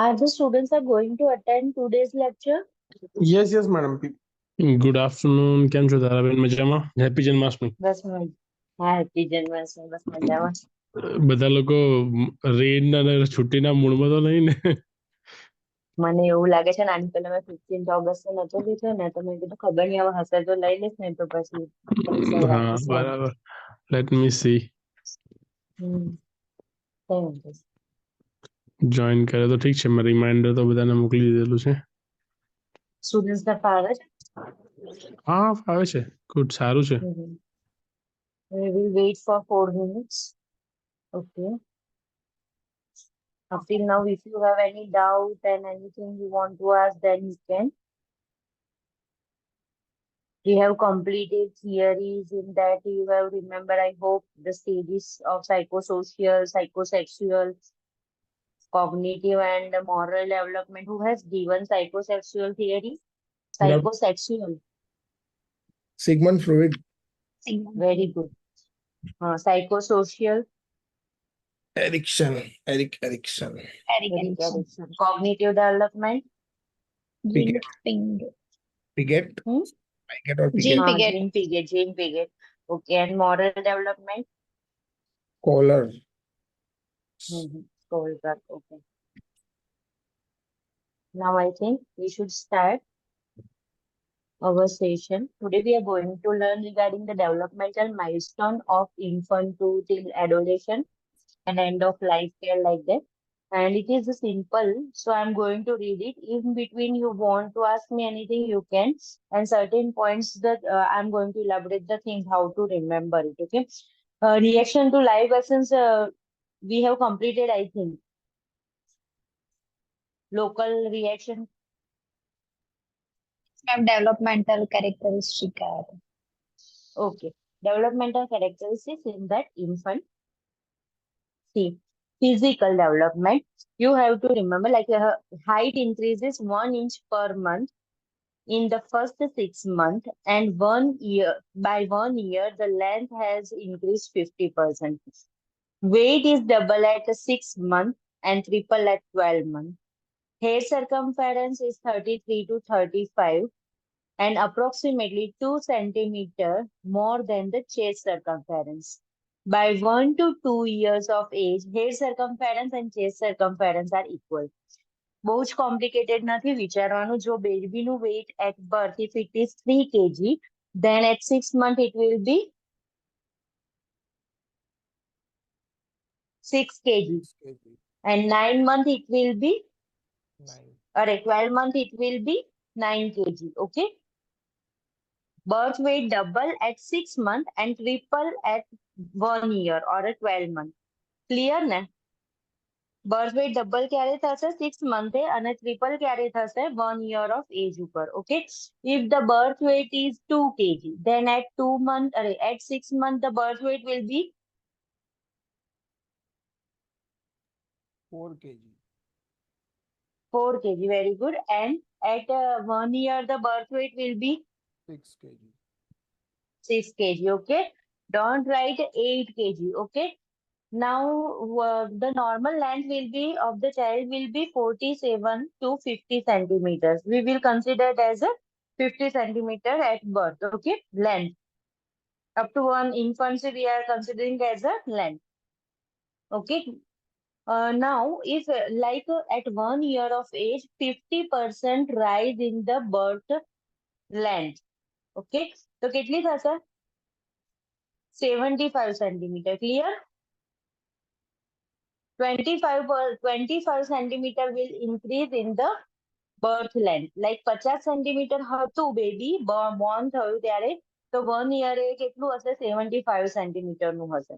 Are the students are going to attend today's lecture? Yes, madam. Good afternoon. કેમ છો તારાબેન? મજામાં? Happy Janmashtami. બસ happy Janmashtami. બસ મજામાં. બધા લોકો રેડ ના છુટ્ટીના મૂડમાં તો નહીં ને? મને એવું લાગે છે ને આની પહેલા મેં 15th ઓગસ્ટ નતો લીધો ને તો મેં કીધું ખબર નહીં હવે હશે તો લઈ લઈશ ને તો પછી હા બરાબર. Let me C. જોઈન કરે તો ઠીક છે. મેં રિમાઇન્ડર તો બધાને મોકલી દીધેલું છે. સ્ટુડન્ટ્સ ને ફાવે છે? હા ફાવે છે. ગુડ, સારું છે. We will wait for 4 minutes. Okay. Up till now, if you have any doubt and anything you want to ask, then you can. We have completed theories in that you have remember, I hope, the stages of psychosocial, psychosexual, cognitive and moral development. Who has given psychosexual theory? Psychosexual. Sigmund Freud. Very good. Psychosocial. Erickson. Cognitive development. Piaget. Piaget. Piaget or Piaget? Jean Piaget. Okay, and moral development. Kohler. Kohler. Okay. Now I think we should start our session. Today we are going to learn regarding the developmental milestone of infant to till adolescent and end of life care like that. And it is simple, so I'm going to read it. In between you want to ask me anything, you can. And certain points that I'm going to elaborate the things, how to remember it, okay? Reaction to live lessons, we have completed, I think. Local reaction. Developmental characteristic. Okay. Developmental characteristics in that infant. See, physical development. You have to remember like height increases 1 inch per month in the first 6 months, and by 1 year, the length has increased 50%. Weight is double at 6 months and triple at 12 months. Hair circumference is 33 to 35 and approximately 2 centimeters more than the chest circumference. By 1 to 2 years of age, hair circumference and chest circumference are equal. બહુ જ complicated નથી વિચારવાનું. જો બેબીનું weight at birth, if it is 3 kg, then at 6 months it will be 6 kg. And 9 months it will be 12 months it will be 9 kg. Okay. Birth weight double at 6 months and triple at 1 year or at 12 months. Clear ne? Birth weight double ક્યારે થશે? 6 months અને triple ક્યારે થશે? 1 year of age ઉપર. Okay. If the birth weight is 2 kg, then at 6 months the birth weight will be 4 kg. 4 kg. Very good. And at 1 year the birth weight will be 6 kg. 6 kg. Okay. Don't write 8 kg. Okay. Now the normal length will be of the child will be 47 to 50 centimeters. We will consider it as a 50 centimeter at birth. Okay. Length. Up to one infancy we are considering as a length. Okay. Now if like at 1 year of age, 50% rise in the birth length. Okay. So કેટલી થશે? 75 centimeter. Clear? 25 centimeter will increase in the birth length. Like 50 centimeter હતું baby born થયું ત્યારે, તો 1 year એ કેટલું હશે? 75 centimeter નું હશે.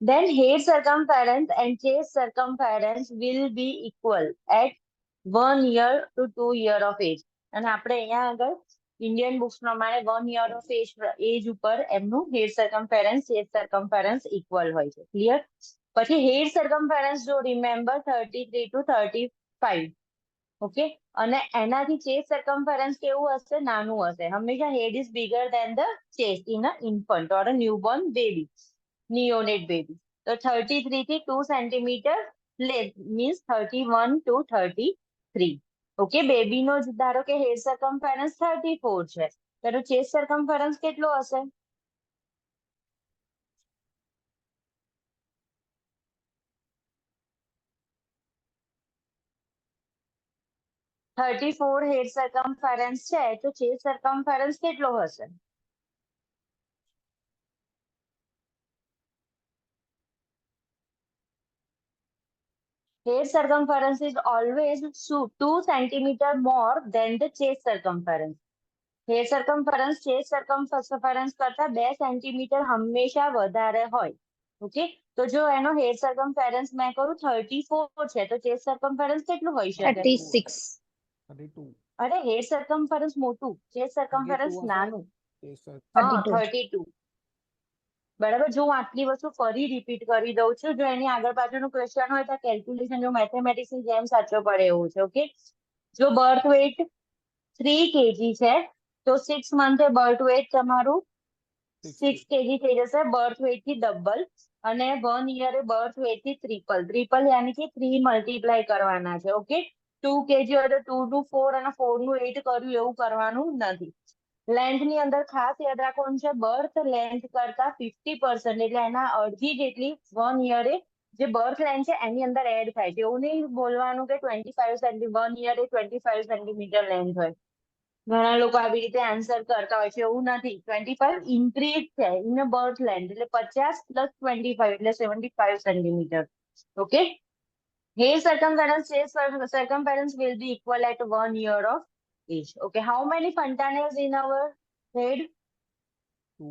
Then head circumference and chest circumference will be equal at 1 year to 2 year of age. અને આપણે અહીંયા આગળ Indian books પ્રમાણે 1 year of age ઉપર એમનું head circumference, chest circumference equal હોય છે. Clear? પછી head circumference જો remember 33 to 35. Okay. અને એનાથી chest circumference કેવું હશે? નાનું હશે. હંમેશા head is bigger than the chest in an infant or a newborn baby. Neonate baby. So 33 થી 2 centimeter means 31 to 33. ઓકે, બેબીનો જ ધારો કે હેડ સર્કમફરન્સ 34 છે, તો ચેસ્ટ સર્કમફરન્સ કેટલો હશે? $34 હેડ સર્કમફરન્સ છે, તો ચેસ્ટ સર્કમફરન્સ કેટલો હશે? Head circumference is always 2 centimeter more than the chest circumference. Head circumference chest circumference કરતા 2 સેન્ટીમીટર હંમેશા વધારે હોય. ઓકે, તો જો એનો head circumference મેં કરું 34 છે, તો chest circumference કેટલું હોઈ શકે? 36. 32. અરે head circumference મોટું, chest circumference 32 નાનું. Yes, sir. હા, 32. 32. બરાબર, જો હું આટલી વસ્તુ ફરી રિપીટ કરી દઉં છું, જો એની આગળ પાછળનું ક્વેશ્ચન હોય તો કેલ્ક્યુલેશન જો મેથેમેટિક્સ ની જેમ સાચો પડે એવું છે. ઓકે, જો બર્થ વેઇટ 3 kg છે, તો 6 મંથે બર્થ વેઇટ તમારું 6 kg થઈ જશે, બર્થ વેઇટ થી ડબલ, અને 1 યરે બર્થ વેઇટ થી ટ્રિપલ યાની કે 3 મલ્ટીપ્લાય કરવાના છે. ઓકે, 2 kg હોય તો 2 નું 4 અને 4 નું 8 કર્યું એવું કરવાનું નથી. લેન્થ ની અંદર ખાસ યાદ રાખવાનું છે, બર્થ લેન્થ કરતા 50%, એટલે એના અડધી જેટલી 1 યરે જે બર્થ લેન્થ છે એની અંદર એડ થાય છે. એવું નહીં બોલવાનું કે 25 સેન્ટીમીટર 1 યરે 25 સેન્ટીમીટર લેન્થ હોય. ઘણા લોકો આવી રીતે આન્સર કરતા હોય છે, એવું નથી. 25 ઇન્ક્રીઝ છે ઇન બર્થ લેન્થ, એટલે 50 પ્લસ 25 એટલે 75 centimetre. Okay, hair circumference will be equal at 1 year of age. Okay, how many fontanelles in our head? 2.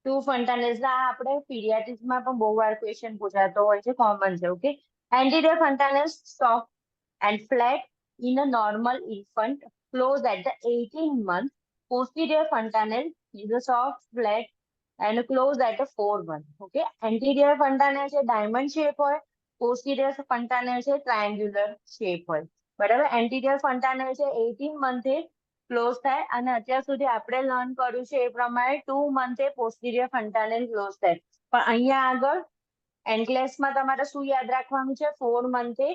2 fontanelles. આ આપણે pediatrics માં પણ બહુ વાર ક્વેશ્ચન પૂછાતો હોય છે, કોમન છે. Okay, anterior fontanelles soft and flat in a normal infant, close at the 18 month. Posterior fontanelle is a soft, flat and close at the 4 month. Okay, anterior fontanelle છે diamond shape હોય, posterior fontanelle છે triangular shape હોય. બરાબર, anterior fontanelle છે 18 મંથે close થાય, અને અત્યાર સુધી આપણે લર્ન કર્યું છે એ પ્રમાણે 2 મંથે posterior fontanelle ક્લોઝ થાય. પણ અહીંયા આગળ એન્કલેસમાં તમારે શું યાદ રાખવાનું છે? 4 મંથે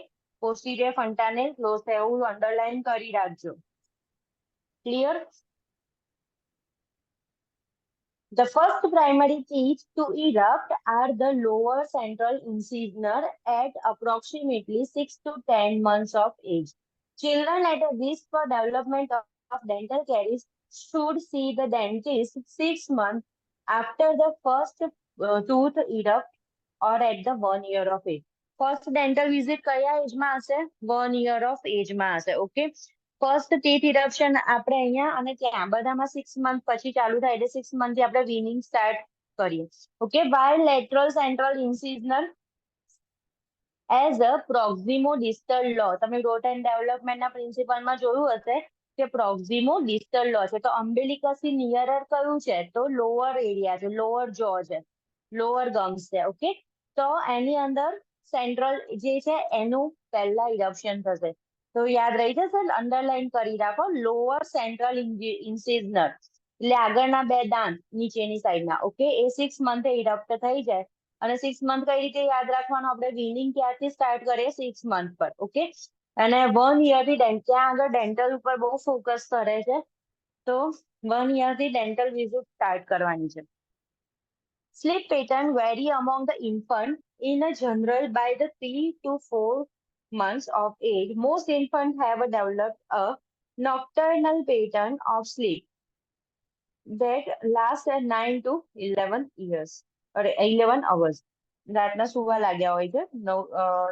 posterior fontanelle ક્લોઝ થાય, એવું અંડરલાઈન કરી રાખજો. Clear? The first primary teeth to erupt are the lower central incisor at approximately 6 to 10 months of age. Children at a risk for development of dental caries should see the dentist 6 months after the first tooth erupt or at the 1 year of age. First dental visit કયા એજમાં હશે? 1 year of age માં હશે. Okay, first teeth ઇરપ્શન આપણે અહીંયા અને ત્યાં બધામાં 6 month પછી ચાલુ થાય, એટલે 6 મંથ થી આપણે વીનિંગ સ્ટાર્ટ કરીએ. Okay, while lateral central incisor as a proximo distal law, તમે growth and development ના પ્રિન્સિપલ માં જોયું હશે કે proximo distal law છે, તો umbilicus થી nearer કયું છે? તો lower area છે, lower jaw છે, lower gums છે. ઓકે, તો એની અંદર સેન્ટ્રલ જે છે એનું પહેલા ઇરપ્શન થશે. તો યાદ રહી જશે, અંડરલાઈન કરી રાખો, લોઅર સેન્ટ્રલ ઇન્સિઝનર, એટલે આગળના 2 દાંત નીચેની સાઈડના. ઓકે, એ 6 મંથે ઇરપ્ટ થઈ જાય, અને 6 મંથ કઈ રીતે યાદ રાખવાનું? આપણે વિનિંગ ક્યારથી સ્ટાર્ટ કરીએ? 6 મંથ પર. ઓકે, અને 1 યર થી ત્યાં આગળ ડેન્ટલ ઉપર બહુ ફોકસ કરે છે, તો 1 યર થી ડેન્ટલ વિઝિટ સ્ટાર્ટ કરવાની છે. Sleep pattern vary among the infant in a general by the 3 to 4 months of age. Most infants have developed a nocturnal pattern of sleep that lasts 9 to 11 years or 11 hours. રાતના સુવા લાગ્યા હોય છે,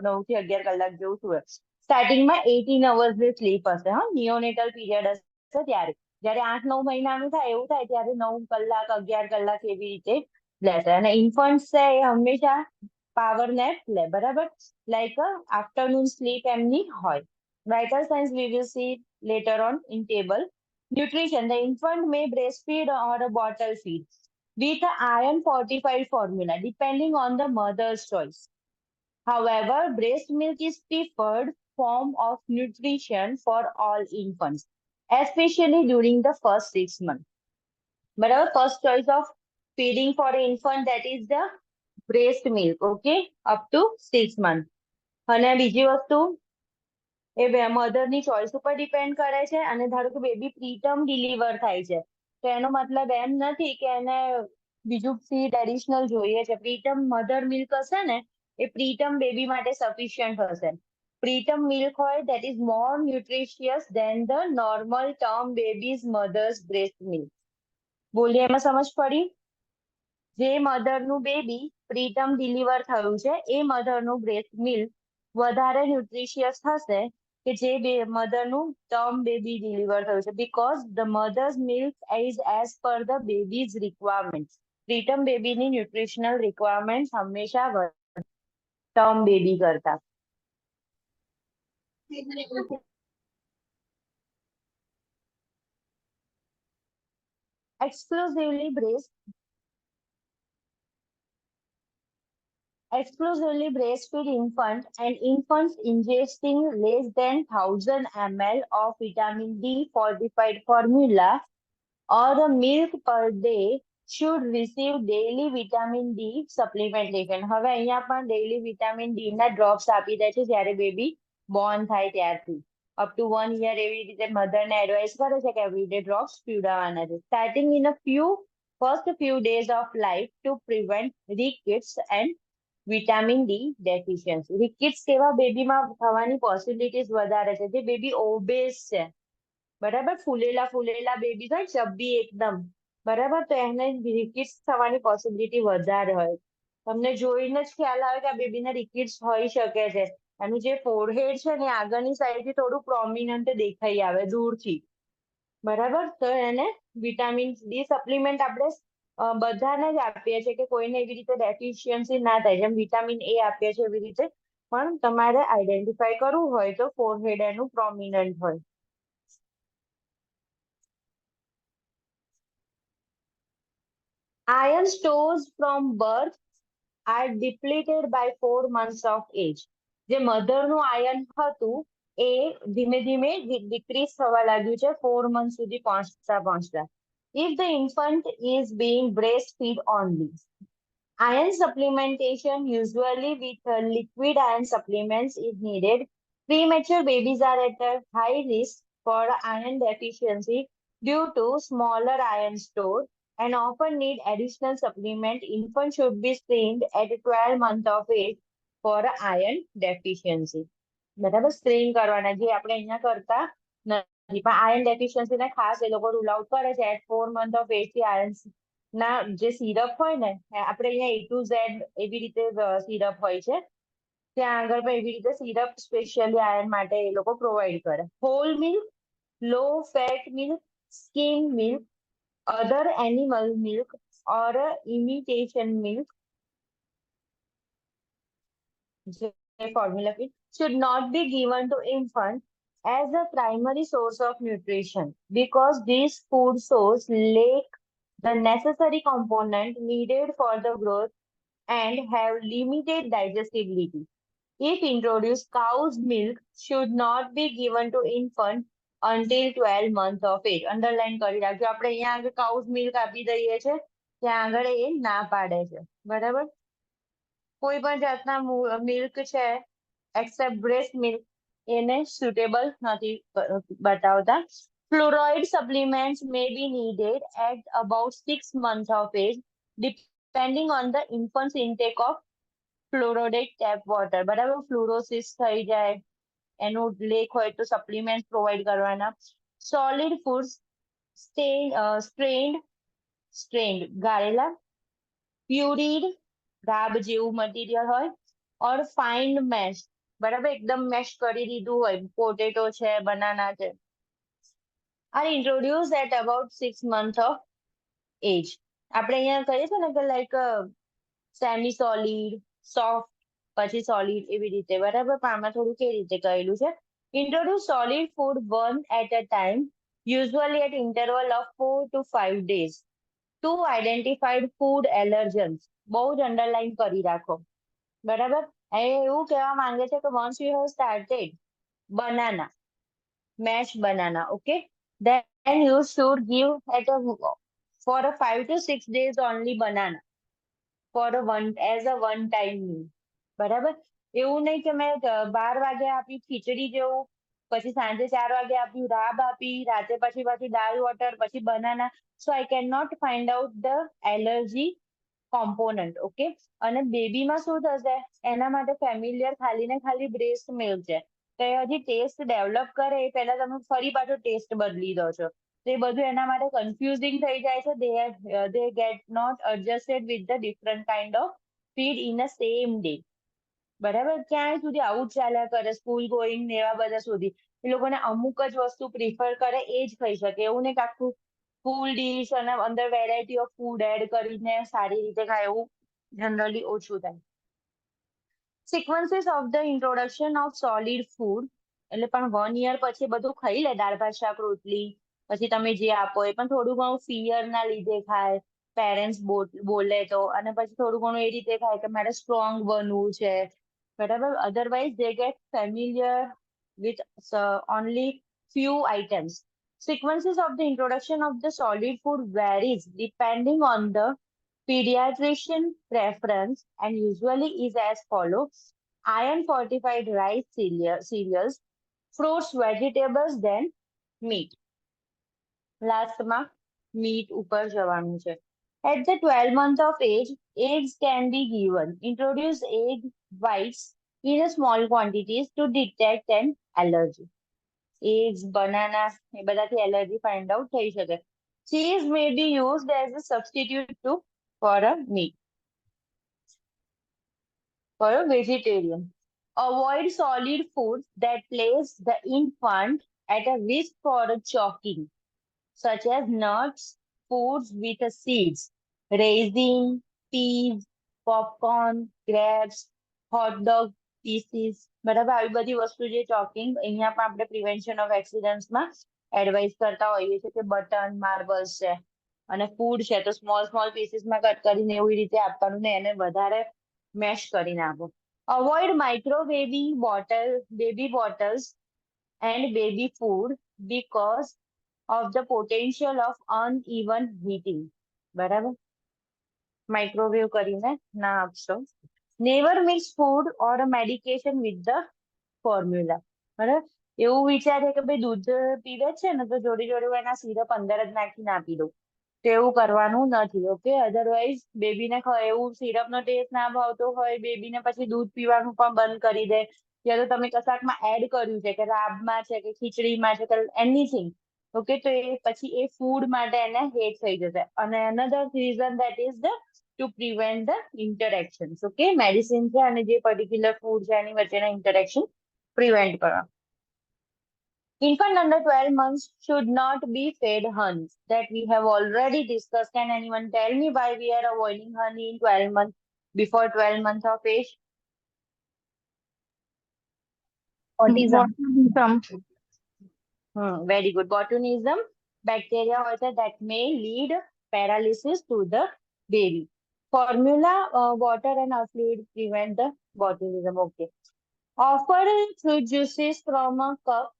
9 થી 11 કલાક જેવું સુવે. સ્ટાર્ટિંગમાં 18 hours ની સ્લીપ હશે. હા, નિયોનેટલ પીરિયડ હશે ત્યારે, જ્યારે 8-9 મહિનાનું થાય એવું થાય ત્યારે 9 કલાક 11 કલાક એવી રીતે લેશે. અને ઇન્ફન્ટ છે એ હંમેશા પાવર નેપ લે. બરાબર, લાઈક આફ્ટરનૂન સ્લીપ એમની હોય. Vital signs we will see later on in table. Nutrition: the infant may breastfeed or a bottle feed with iron fortified formula depending on the mother's choice. However, breast milk is preferred form of nutrition for all infants, especially during the first 6 months. But our first choice of feeding for infant, that is the breast milk, okay, up to 6 month. અને બીજી વસ્તુ એ મધરની choice ઉપર depend કરે છે. અને ધારો કે baby પ્રીટર્મ deliver થાય છે તો એનો મતલબ એમ નથી કે એને બીજું ફીડ એડિશનલ જોઈએ છે. પ્રીટર્મ મધર મિલ્ક હશે ને એ પ્રીટર્મ બેબી માટે સફિશિયન્ટ હશે. પ્રીટર્મ મિલ્ક હોય that is more nutritious than the normal term baby's mother's breast milk. બોલીએ એમાં સમજ પડી? જે મધરનું બેબી પ્રીટર્મ ડિલિવર થયું છે એ મધરનું બ્રેસ્ટ મિલ્ક વધારે ન્યુટ્રિશિયસ થશે કે જે મધરનું ટર્મ બેબી ડિલિવર થયું છે, because the mother's milk is as per the baby's requirement. Preterm બેબીની ન્યુટ્રિશનલ રિક્વાયરમેન્ટ હંમેશા ટર્મ બેબી કરતા. exclusively breastfeed infant and infants ingesting less than 1000 ml of vitamin D fortified formula or a milk per day should receive daily vitamin D supplementation. હવે અહીંયા પણ daily vitamin D ના drops આપી દે છે જ્યારે baby born થાય ત્યારથી. up to 1 year એવી રીતે મધરને એડવાઇસ કરે છે કે everyday drops પીવડાવવાના છે. starting in a first few days of life to prevent rickets and vitamin D deficiency. Rickets કેવા બેબીમાં થવાની પોસિબિલિટીઝ વધારે છે જે બેબી ઓબેસ છે, બરાબર, ફૂલેલા બેબી હોય ચબ્બી એકદમ, બરાબર, તો એને રિકેટ્સ થવાની પોસિબિલિટી વધારે હોય. તમને જોઈને જ ખ્યાલ આવે કે આ બેબીને રિકેટ્સ હોઈ શકે છે. એનું જે ફોરહેડ છે ને આગળની સાઈડથી થોડું પ્રોમિનન્ટ દેખાઈ આવે દૂરથી, બરાબર. તો એને વિટામિન ડી સપ્લિમેન્ટ આપણે બધાને જ આપીએ છીએ કે કોઈને એવી રીતે ડેફિશિયન્સી ના થાય. જેમ વિટામિન એ આપીએ છીએ એવી રીતે પણ તમારે આઈડેન્ટિફાઈ કરવું હોય તો ફોરહેડ એનું પ્રોમિનન્ટ હોય. Iron stores from birth are depleted by 4 months of age. જે મધરનું આયન હતું એ ધીમે ધીમે ડિક્રીઝ થવા લાગ્યું છે 4 મંથ સુધી પહોંચતા. If the infant is being breastfed only, iron supplementation, usually with liquid iron supplements, is needed. Premature babies are at a high risk for iron deficiency due to smaller iron store and often need additional supplement. Infant should be screened at 12 months of age for iron deficiency. બરાબર, screen કરવાના જે આપણે અહીંયા કરતા નથી. પણ iron deficiency ને ખાસ એ લોકો રૂલ આઉટ કરે છે એટ 4 months of age થી આયર્ન ના જે સિરપ હોય ને આપણે અહીંયા A to Z એવી રીતે સિરપ હોય છે, ત્યાં આગળ પણ એવી રીતે સિરપ સ્પેશિયલી આયર્ન માટે એ લોકો પ્રોવાઈડ કરે. Whole milk, low fat milk, skim milk, other animal milk or imitation milk formula feed should not be given to infant as a primary source of nutrition because these food source lack the necessary component needed for the growth and have limited digestibility. If introduced, cow's milk should not be given to infant until 12 months of age. Underline કરી રાખજો. આપણે અહીંયા આગળ cow's milk આપી દઈએ છે, ત્યાં આગળ એ ના પાડે છે, બરાબર. કોઈ પણ જાતના મિલ્ક છે એક્સેપ્ટ બ્રેસ્ટ મિલ્ક એને સુટેબલ નથી બતાવતા. Fluoride supplements may be needed at about 6 months of age, depending on the infant's intake of fluoridated tap water. બરાબર, ફ્લુરોસિસ થઈ જાય એનું લેક હોય તો સપ્લિમેન્ટ પ્રોવાઈડ કરવાના. સોલિડ ફૂડ્સ સ્ટ્રેન્ડ ગાળેલા, પ્યુરીડ ગાબ જેવું મટીરિયલ હોય, ઓર ફાઇન્ડ મેશ, બરાબર, એકદમ મેશ કરી દીધું હોય, પોટેટો છે, બનાના છે, are introduced at about 6 months of age. આપણે અહીંયા કહીએ છીએ ને કે લાઈક સેમી સોલિડ, સોફ્ટ, પછી સોલિડ એવી રીતે, બરાબર. પણ આમાં થોડું કેવી રીતે કહેલું છે. Introduce solid food one at a time, usually at interval of 4 to 5 days. To identified food allergens. બહુ જ અંડરલાઈન કરી રાખો, બરાબર. એવું કહેવા માંગે છે કે once you have started banana, mashed banana, okay, then you should give for a 5 to 6 days only banana for as a one time meal. બરાબર? એવું નહીં કે મેં 12 વાગે આપ્યું ખીચડી જેવું, પછી સાંજે 4 વાગે આપ્યું રાબ આપી, રાતે પછી પાછું દાળ વોટર, પછી banana. So I can not find out the allergy component. Okay, અને બેબીમાં શું થશે, એના માટે ફેમિલિયર ખાલી ને ખાલી બ્રેસ્ટ મિલ્ક છે. તો એ હજી ટેસ્ટ ડેવલપ કરે એ પહેલા તમે ફરી પાછો ટેસ્ટ બદલી દો છો. તો એ બધું એના માટે કન્ફ્યુઝિંગ થઈ જાય છે. They get not adjusted with the different kind of feed in a same day. બરાબર? ક્યાંય સુધી આવું જ ચાલ્યા કરે, સ્કૂલ ગોઈંગ ને એવા બધા સુધી. એ લોકોને અમુક જ વસ્તુ પ્રિફર કરે એ જ ખાઈ શકે. એવું નહીં કે આખું ફૂલ ડીશ અને અંદર વેરાયટી ઓફ ફૂડ એડ કરીને સારી રીતે ખાય, એવું જનરલી ઓછું થાય. Sequences of the introduction of solid food, એટલે પણ 1 year પછી બધું ખાઈ લે, દાળ ભાત શાક રોટલી, પછી તમે જે આપો એ પણ થોડું ઘણું ફિયર ના લીધે ખાય, પેરેન્ટ્સ બોલે તો, અને પછી થોડું ઘણું એ રીતે ખાય કે મારે સ્ટ્રોંગ બનવું છે. બરાબર? Otherwise they gate familiar with only few items. Sequences of the introduction of the solid food varies depending on the pediatrician preference and usually is as follows: iron fortified rice cereals, fruits, vegetables, then meat. Last માં meat ઉપર જવાનું છે. At the 12 month of age, eggs can be given. Introduce egg whites in a small quantities to detect an allergy. Eggs, banana, એ બધાથી allergy find out થઈ શકે. Cheese may be used as a substitute for a meat. For a vegetarian, avoid solid foods that place the infant at a risk for a choking, such as nuts, foods with seeds, raisin, peas, popcorn, grapes, hot dog pieces. બરાબર? આવી બધી વસ્તુ જે choking, અહીંયા પણ આપણે prevention of એક્સિડન્ટ્સમાં advice કરતા હોઈએ છીએ કે બટન, માર્બલ્સ છે અને ફૂડ છે તો સ્મોલ પીસીસમાં કટ કરીને એવી રીતે આપવાનું ને એને વધારે મેશ કરીને આપો. Avoid micro baby bottles and baby food because of the potential of uneven heating. બરાબર? માઇક્રોવેવ કરીને ના આપશો. Never mix food or a medication with the formula. બરાબર? એવું વિચારે કે ભાઈ દૂધ પીવે છે ને તો જોડે જોડે એના સિરપ અંદર જ નાખીને આપી દઉં, તો એવું કરવાનું નથી. ઓકે, અધરવાઇઝ બેબીને એવું સિરપનો ટેસ્ટ ના ભાવતો હોય, બેબીને પછી દૂધ પીવાનું પણ બંધ કરી દે, યા તો તમે કશાકમાં એડ કર્યું છે કે રાબમાં છે કે ખીચડીમાં છે કે એનીથિંગ. ઓકે, તો એ પછી એ ફૂડ માટે એને હેટ થઈ જશે. અને another reason that is the to prevent the interactions. Okay, medicine છે અને જે પર્ટિક્યુલર ફૂડ છે એની વચ્ચેના ઇન્ટરેક્શન પ્રિવેન્ટ કરવા. Infant under 12 months should not be fed honey. That we have already discussed. Can anyone tell me why we are avoiding honey in 12 months, before 12 months of age? Autism. Very good. Botulism, bacteria also that may lead paralysis to the baby. Formula, water and fluid prevent the botulism. Okay. Offer fruit juices from a cup.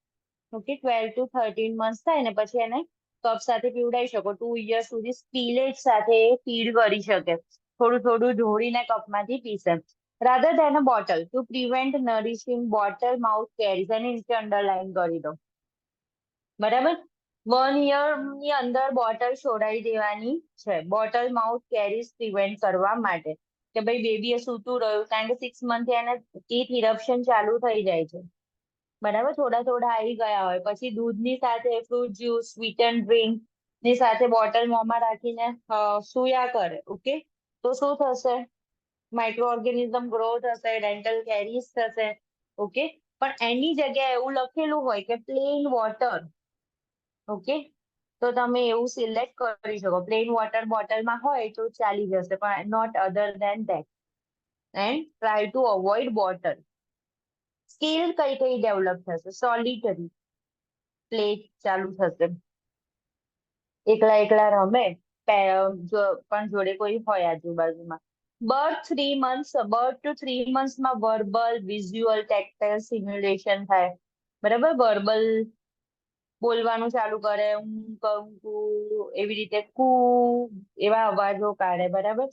Okay, 12 to 13 months થાય ને પછી એને cup સાથે પીવડાવી શકો. 2 years સુધી સ્પીલેજ સાથે feed કરી શકે. થોડું થોડું ઢોળીને કપમાંથી પીશે. Rather than a bottle, to prevent nourishing bottle mouth caries. એને નીચે અંડરલાઈન કરી દો. બરાબર? 1 year ની અંદર બોટલ છોડાવી દેવાની છે, બોટલ માઉથ કેરીઝ પ્રિવેન્ટ કરવા માટે. કે ભાઈ બેબી એ સૂતું રહ્યું, કારણ કે 6 month એને ટીથ ઇરપ્શન ચાલુ થઈ જાય છે. બરાબર? થોડા આવી ગયા હોય પછી દૂધની સાથે ફ્રૂટ જ્યુસ, સ્વીટન ડ્રિંક ની સાથે બોટલ મોંમાં રાખીને સૂયા કરે. ઓકે, તો શું થશે? માઇક્રો ઓર્ગેનિઝમ ગ્રો થશે, ડેન્ટલ કેરીઝ થશે. ઓકે, પણ એની જગ્યાએ એવું લખેલું હોય કે પ્લેન વોટર. ઓકે, તો તમે એવું સિલેક્ટ કરી શકો. પ્લેન વોટર બોટલમાં હોય તો ચાલી જશે, પણ not other than that. And try to avoid bottle. Skill કઈ ડેવલપ થશે? સોલિટરી પ્લે ચાલુ થશે. એકલા રમે, પણ જોડે કોઈ હોય આજુબાજુમાં. બર્થ ટુ 3 monthsમાં વર્બલ, વિઝ્યુઅલ, ટેક્ટાઇલ સ્ટિમ્યુલેશન થાય. બરાબર? વર્બલ બોલવાનું ચાલુ કરે, હું કહું એવી રીતે કુ એવા અવાજો કાઢે. બરાબર?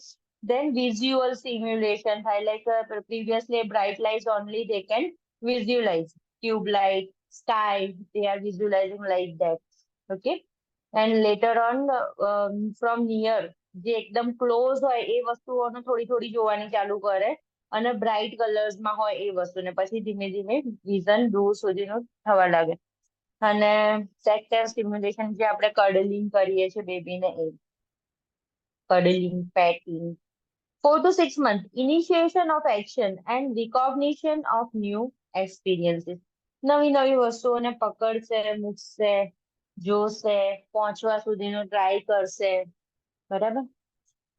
Then visual simulation થાય, like previously bright lights only they can visualize. Tube light, sky, they are visualizing like that. Okay. And later on, from near, જે એકદમ ક્લોઝ હોય એ વસ્તુઓને થોડી થોડી જોવાની ચાલુ કરે અને બ્રાઇટ કલર્સમાં હોય એ વસ્તુને પછી ધીમે ધીમે વિઝન દૂર સુધીનું થવા લાગે. અને સેક્ટર સ્ટિમ્યુલેશન જે આપણે કડલિંગ કરીએ છીએ બેબીને એ cuddling, petting. 4 to 6 months, initiation of action and recognition of new experiences. નવી નવી વસ્તુઓને પકડશે, મૂકશે, જોશે, પહોંચવા સુધીનો ટ્રાય કરશે, બરાબર?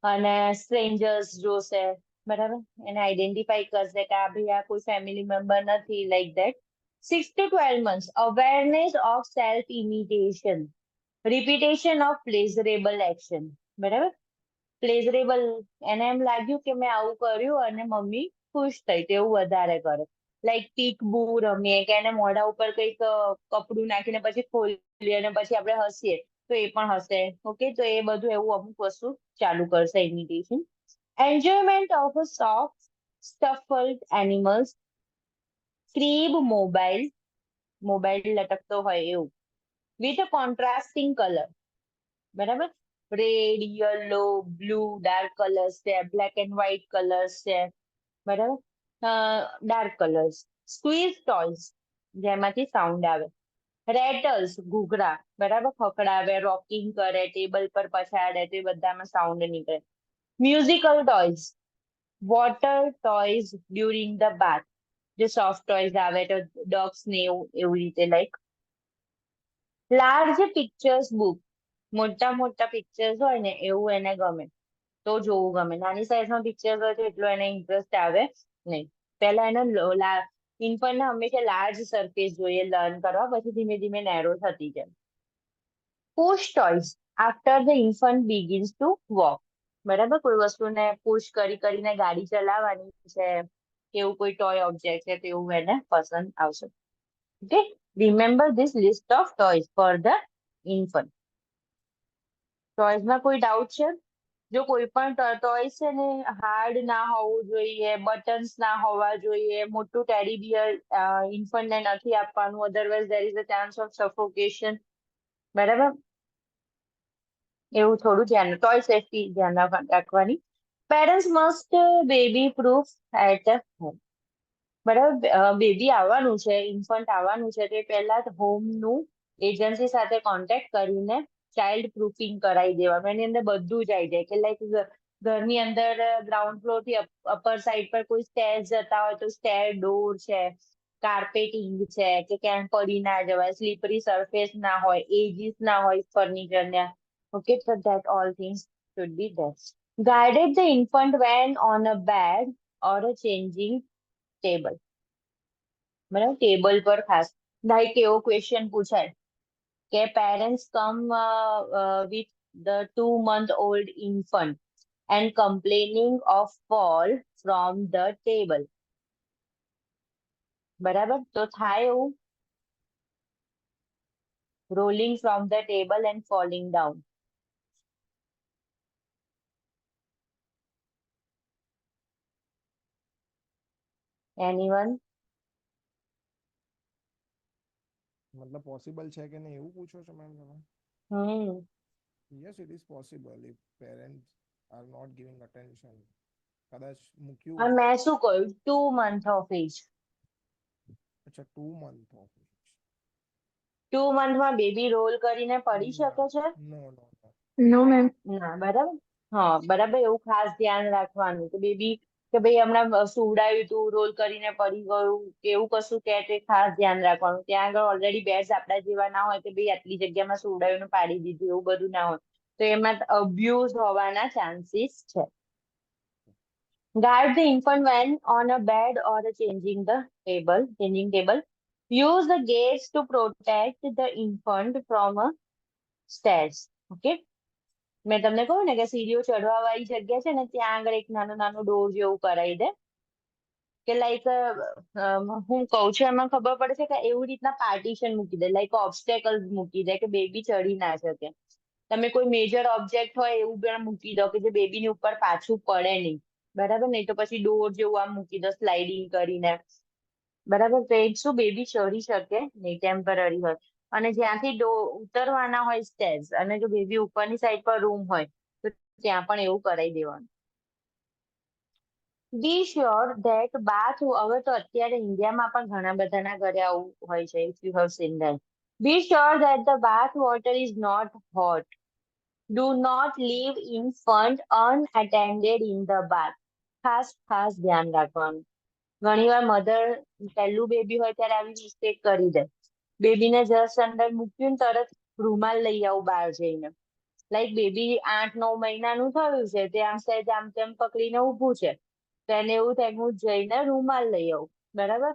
અને સ્ટ્રેન્જર્સ જોશે, બરાબર? એને આઈડેન્ટિફાઈ કરશે કે આ ભાઈ આ કોઈ ફેમિલી મેમ્બર નથી, like that. 6 to 12 months, awareness of self imitation, repetition of pleasurable action, બરાબર? પ્લેઝરેબલ, એને એમ લાગ્યું કે મેં આવું કર્યું અને મમ્મી ખુશ થઈ, તેવું વધારે કરે. લાઈક પીક બુ રમીએ કે એને મોઢા ઉપર કંઈક કપડું નાખીને પછી ખોલીએ અને પછી આપણે હસીએ તો એ પણ હસે. ઓકે, તો એ બધું એવું અમુક વસ્તુ ચાલુ કરશે imitation. Enjoyment of a soft stuffed animals, crib mobile, mobile લટકતો હોય એવું, વિથ અ કોન્ટ્રાસ્ટિંગ કલર, બરાબર? Red, yellow, blue, dark colours છે, બ્લેક એન્ડ વ્હાઇટ કલર્સ છે, બરાબર? Dark colours. સ્ક્વીઝ ટોયસ, જેમાંથી સાઉન્ડ આવે. રેટલ્સ, ઘૂઘરા, બરાબર? ખખડાવે, રોકિંગ કરે, ટેબલ પર પછાડે તો એ બધામાં સાઉન્ડ નીકળે. Musical toys, water toys during the bath, જે સોફ્ટ ટોયસ આવે તો ડોગ્સ ને એવું એવી રીતે, લાઈક. લાર્જ પિક્ચર્સ બુક, મોટા મોટા પિક્ચર્સ હોય ને એવું એને ગમે, તો જોવું ગમે. નાની સાઈઝમાં પિક્ચર્સ હોય તો એટલો એને ઇન્ટરેસ્ટ આવે નહીં. પહેલા એને ઇન્ફન્ટને હંમેશા લાર્જ સરફેસ જોઈએ લર્ન કરવા, પછી ધીમે ધીમે નેરો થતી જાય. Push toys, after the infant begins two walk, બરાબર? કોઈ વસ્તુને પુશ કરીને ગાડી ચલાવવાની છે, એવું કોઈ ટોય ઓબ્જેક્ટ છે તેવું એને પસંદ આવશે. Okay, remember this list of toys for the infant. ટોયસમાં કોઈ ડાઉટ છે? જો કોઈ પણ ટોયસ છે ને હાર્ડ ના હોવું જોઈએ, બટન્સ ના હોવા જોઈએ, મોટું ટેડી બિયર ઇન્ફન્ટને નથી આપવાનું, otherwise there is a chance of suffocation, બરાબર? એવું થોડું ધ્યાન, ટોય સેફટી ધ્યાન રાખવાની. Parents must baby proof at home, બરાબર? બેબી આવવાનું છે, ઇન્ફન્ટ આવવાનું છે, તે પહેલા હોમનું એજન્સી સાથે કોન્ટેક્ટ કરીને ચાઇલ્ડ પ્રૂફિંગ કરાવી દેવાનું. એની અંદર બધું જ આવી જાય કે લાઈક ઘરની અંદર ગ્રાઉન્ડ ફ્લોર થી અપર સાઈડ પર કોઈ સ્ટેર્સ જતા હોય તો સ્ટેર ડોર છે, કાર્પેટિંગ છે, કે ક્યાંક પડી ના જવાય, સ્લીપરી સરફેસ ના હોય, એજીસ ના હોય ફર્નિચર ને. Okay, so that all things should be there. Guided the infant when on a bed or a changing table, બરાબર? ટેબલ પર ખાસ લાઈક એવો ક્વેશ્ચન પૂછાય કે parents come with the 2-month-old infant and complaining of fall from the table, બરાબર? તો થાય એવું, rolling from the table and falling down. Anyone? મતલબ પોસિબલ છે કે નહીં એવું પૂછો છો મેમ તમે? Yes, it is possible if parents are not giving attention. કદાચ મૂક્યું. મેં શું કહ્યું? 2 months of age. અચ્છા, 2 month of age. 2 monthમાં બેબી રોલ કરીને પડી શકે છે? No, no, no. No, ma'am. ના, બરાબર? હા, બરાબર. એવું ખાસ ધ્યાન રાખવાનું કે બેબી કે ભાઈ હમણાં સુવડાવ્યું તું, રોલ કરીને પડી ગયું, એવું કશું કે તે ખાસ ધ્યાન રાખવાનું. ત્યાં આગળ ઓલરેડી બેડ્સ આપણા જેવા ના હોય કે ભાઈ આટલી જગ્યામાં સુવડાવ્યું ને પાડી દીધું, એવું બધું ના હોય. તો એમાં અબ્યુઝ હોવાના ચાન્સીસ છે. Guard the infant when on a bed or changing table. Use the gates to protect the infant from stairs. Okay. મેં તમને કહું ને કે સીડીઓ ચડવા વાળી જગ્યા છે ને ત્યાં આગળ એક નાનું નાનું ડોર જેવું કરાવી દે કે લાઈક હું કહું છું એમાં ખબર પડે છે કે એવી રીતના પાર્ટીશન મૂકી દે, લાઈક ઓબ્સ્ટેકલ્સ મૂકી દે કે બેબી ચડી ના શકે. તમે કોઈ મેજર ઓબ્જેક્ટ હોય એવું પણ મૂકી દો કે જે બેબીની ઉપર પાછું પડે નહીં, બરાબર? નહીં તો પછી ડોર જેવું આમ મૂકી દો સ્લાઇડિંગ કરીને, બરાબર? તો એ શું બેબી ચડી શકે નહીં, ટેમ્પરરી હોય. અને જ્યાંથી ઉતરવાના હોય સ્ટેર્સ, અને જો બેબી ઉપરની સાઈડ પર રૂમ હોય તો ત્યાં પણ એવું કરાવી દેવાનું. બી શ્યોર ધેટ બાથ, હવે તો અત્યારે ઇન્ડિયામાં પણ ઘણા બધાના ઘરે આવું હોય છે. If you have seen that, be sure that the bath water is not hot. Do not leave infant unattended in the bath. ખાસ ધ્યાન રાખવાનું. ઘણીવાર મધર પહેલું બેબી હોય ત્યારે આવી મિસ્ટેક કરી દે. બેબીને જસ્ટ અંદર મૂક્યું ને તરત રૂમાલ લઈ આવું બહાર જઈને. લાઈક બેબી 8-9 મહિનાનું થયું છે, તે આમ સહેજ આમ તેમ પકડીને ઊભું છે, તો એને એવું થાય હું જઈને રૂમાલ લઈ આવું, બરાબર?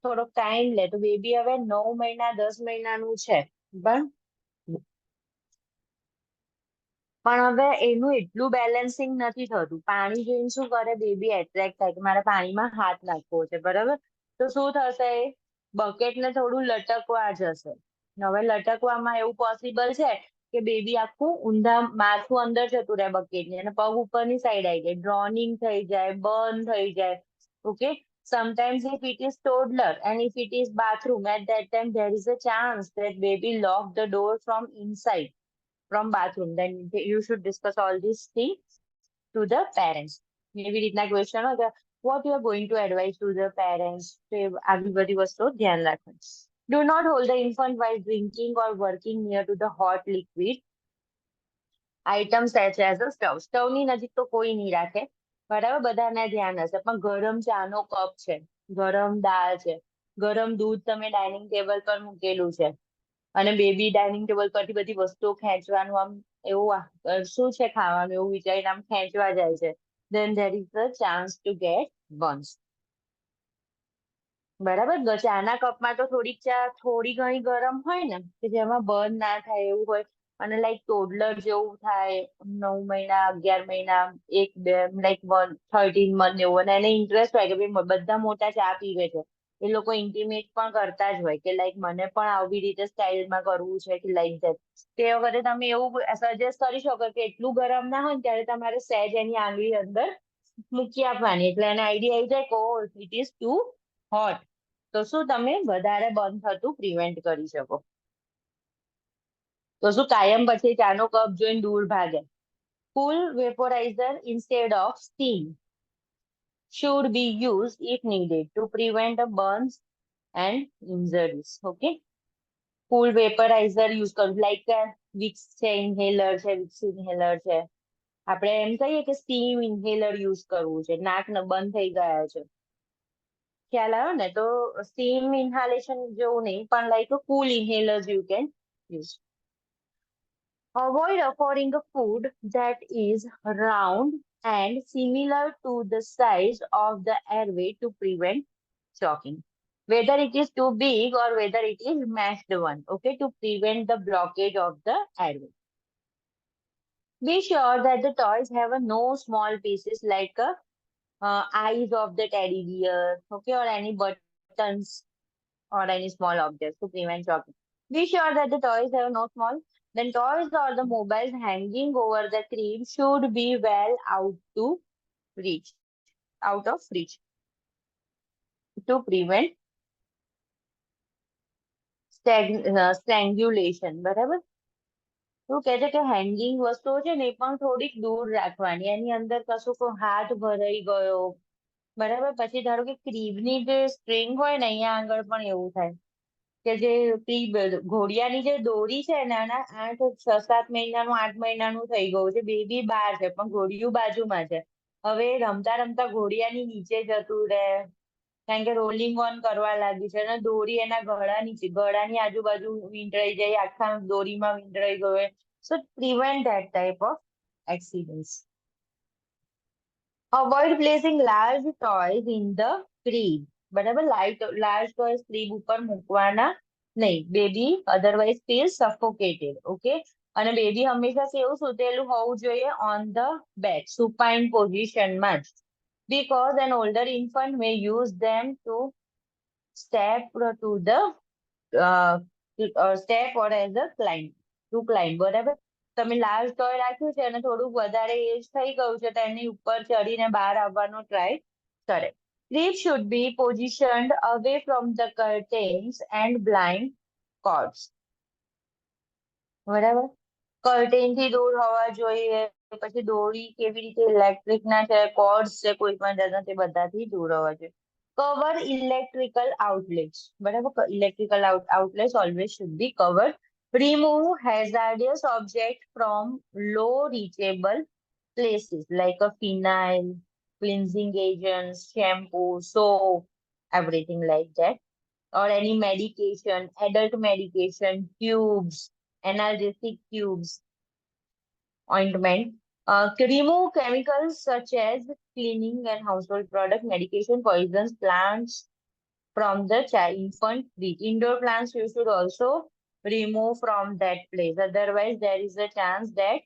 થોડોક ટાઈમ લે. તો બેબી હવે 9 મહિના 10 મહિનાનું છે, પણ હવે એનું એટલું બેલેન્સિંગ નથી થતું. પાણી જોઈને શું કરે, બેબી એટ્રેક્ટ થાય કે મારે પાણીમાં હાથ નાખવો છે, બરાબર? તો શું થશે, બકેટને થોડું લટકવા જશે. હવે લટકવામાં એવું પોસિબલ છે કે બેબી આખું ઊંધા માથું અંદર જતું રહે બકેટની, અને પગ ઉપરની સાઈડ આવી જાય, ડ્રોનિંગ થઈ જાય, બર્ન થઈ જાય. Okay, sometimes if it is toddler and if it is bathroom, at that time there is a chance that baby lock the door from inside, from bathroom. Then you should discuss all these things to the parents. એવી રીતના question હોય, what you are going to advise to the parents, તો આવી બધી વસ્તુઓ ધ્યાન રાખવાની. Do not hold the infant while drinking or working near to the hot liquid items such as a stove. સ્ટવની નજીક તો કોઈ નહીં રાખે, બરાબર? બધાને ધ્યાન હશે. પણ ગરમ ચાનો કપ છે, ગરમ દાળ છે, ગરમ દૂધ તમે ડાઇનિંગ ટેબલ પર મૂકેલું છે, અને બેબી ડાઇનિંગ ટેબલ પરથી બધી વસ્તુઓ ખેંચવાનું આમ એવું શું છે ખાવાનું એવું વિચારીને આમ ખેંચવા જાય છે, then there is a chance to get burns. બરાબર? ચાના કપમાં તો થોડી ઘણી ગરમ હોય ને, કે જેમાં બર્ન ના થાય એવું હોય. અને લાઈક ટોડલર જેવું થાય, 9 મહિના 11 મહિના 1-2 લાઈક 13 મંથ એવું, અને એને ઇન્ટરેસ્ટ હોય કે ભાઈ બધા મોટા ચા પીવે છે, એ લોકો ઇન્ટિમેટ પણ કરતા જ હોય કે લાઈક મને પણ આવી રીતે સ્ટાઇલમાં કરવું છે કે લાઈક ધેટ. તે વખતે તમે એવું સજેસ્ટ કરી શકો કે એટલું ગરમ ના હોય ને ત્યારે તમારે સહેજ એની આંગળી અંદર મૂકી આપવાની, એટલે એને આઈડિયા આવી જાય કે ઓ ઇટ ઇઝ ટુ હોટ. તો શું તમે વધારે બર્ન થતું પ્રિવેન્ટ કરી શકો. તો શું કાયમ પછી ચાનો કપ જોઈને દૂર ભાગે. Cool vaporizer instead of steam should be used if needed to prevent burns and injuries. Okay, cool vaporizer use કરવું, લાઈક વિક્સ છે, ઇન્હેલર છે, વિક્સ ઇન્હેલર છે. આપણે એમ કહીએ કે સ્ટીમ ઇન્હેલર યુઝ કરવું છે, નાક બંધ થઈ ગયા છે, ખ્યાલ આવ્યો ને? તો સ્ટીમ ઇન્હાલેશન જેવું નહીં, પણ like cool inhalers you can use. Avoid offering a food that is round and similar to the size of the airway to prevent choking. Whether it is too big or whether it is mashed one, okay, to prevent the blockage of the airway. Be sure that the toys have no small pieces like eyes of the teddy bear, okay, or any buttons or any small objects to prevent choking. Be sure that the toys have no small. Then toys or the mobiles hanging over the crib should be well out of reach to prevent strangulation. બરાબર? શું કહે છે કે hanging વસ્તુઓ છે ને એ પણ થોડીક દૂર રાખવાની, એની અંદર કશું હાથ ભરાઈ ગયો, બરાબર? પછી ધારો કે ક્રીબની જે સ્ટ્રિંગ હોય ને અહીંયા આગળ પણ એવું થાય કે જે ઘોડિયાની જે દોરી છે ને, આના 6-7 મહિનાનું 8 મહિનાનું થઈ ગયું છે, બેબી બહાર છે પણ ઘોડિયું બાજુમાં છે. હવે રમતા રમતા ઘોડિયાની નીચે જતું રહે, કારણ કે રોલિંગ ઓન કરવા લાગી છે, અને દોરી એના ગળાની આજુબાજુ વીંટળાઈ જાય, આખા દોરીમાં વીંટળાઈ ગયો. So prevent that type of accidents. Avoid placing large toys in the crib. બરાબર? લાર્જ ટોયસ ક્રીબ ઉપર મૂકવાના નહીં. Baby otherwise feel suffocated. Okay, અને બેબી હંમેશા કેવું સૂતેલું હોવું જોઈએ? ઓન ધ બેક, સુપાઇન પોઝિશનમાં જ. Because an older infant may use them to step to the step or as a climb, to climb. બરાબર? તમે લાલ ટોય રાખ્યું છે અને થોડુંક વધારે એજ થઈ ગયું છે તો એની ઉપર ચડીને બહાર આવવાનો ટ્રાય કરે. Crib should be positioned away from the curtains and blind cords. બરાબર, કર્ટેન થી દૂર હોવા જોઈએ, પછી દોરી કેવી રીતે ઇલેક્ટ્રિક ના છે, કોર્ડ્સ છે કોઈ પણ જાતના, તે બધાથી દૂર હોવા જોઈએ. કવર ઇલેક્ટ્રિકલ આઉટલેટ્સ, બરાબર, electrical outlets always should be covered. Remove hazardous objects from low reachable places like a phenyl, cleansing agents, shampoo, soap, everything like that, or any medication, adult medication, tubes, analgesic tubes, ointment. Remove chemicals such as cleaning and household product, medication, poisons, plants from the infant fridge. Indoor plants you should also remove from that place. Otherwise, there is a chance that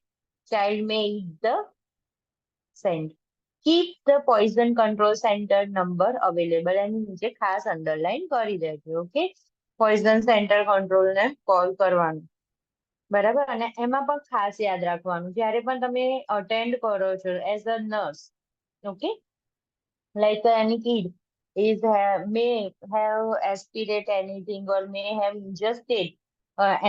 child may eat the scent. Keep the poison control center number available. એની નીચે ખાસ underline કરી દેજો. Okay, poison centre control ને call કરવાનું, બરાબર. અને એમાં પણ ખાસ યાદ રાખવાનું જ્યારે પણ તમે અટેન્ડ કરો છો as a nurse, okay, like any kid may have aspirate anything or may have ingested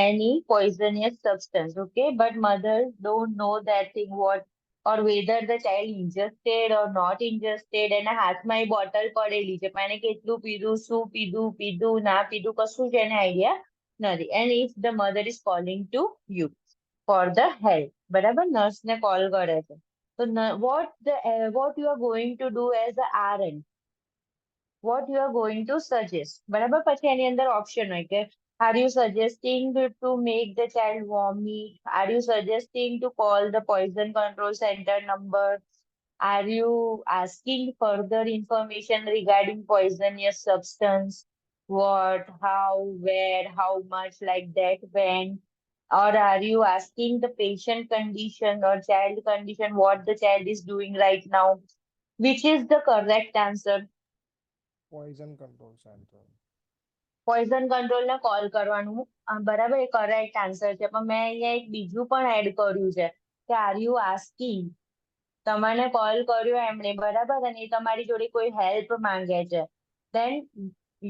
any poisonous substance, okay, but mothers don't know that thing, what or whether the child ingested or not ingested. એના હાથમાં એ bottle પડેલી છે પણ એને કેટલું પીધું, શું પીધું, પીધું ના પીધું, કશું જ એને આઈડિયા નથી. and if the mother is calling to you for the help, બરાબર, નર્સ ને કોલ કરે છે તો what you are going to do as a RN, what you are going to suggest, બરાબર. પછી એની અંદર ઓપ્શન હોય કે are you suggesting to make the child vomit, are you suggesting to call the poison control center number, are you asking further information regarding poisonous substance, what, how, where, how much, like that, when, or are you asking the patient condition or child condition, what the child is doing right now. Which is the correct answer? Poison control centre. Poison control ને call કરવાનું, બરાબર, એ correct answer છે. પણ મેં અહીંયા એક બીજું પણ એડ કર્યું છે કે આર યુ આસ્કિંગ, તમને કોલ કર્યો એમણે, બરાબર, અને એ તમારી જોડે કોઈ હેલ્પ માંગે છે, then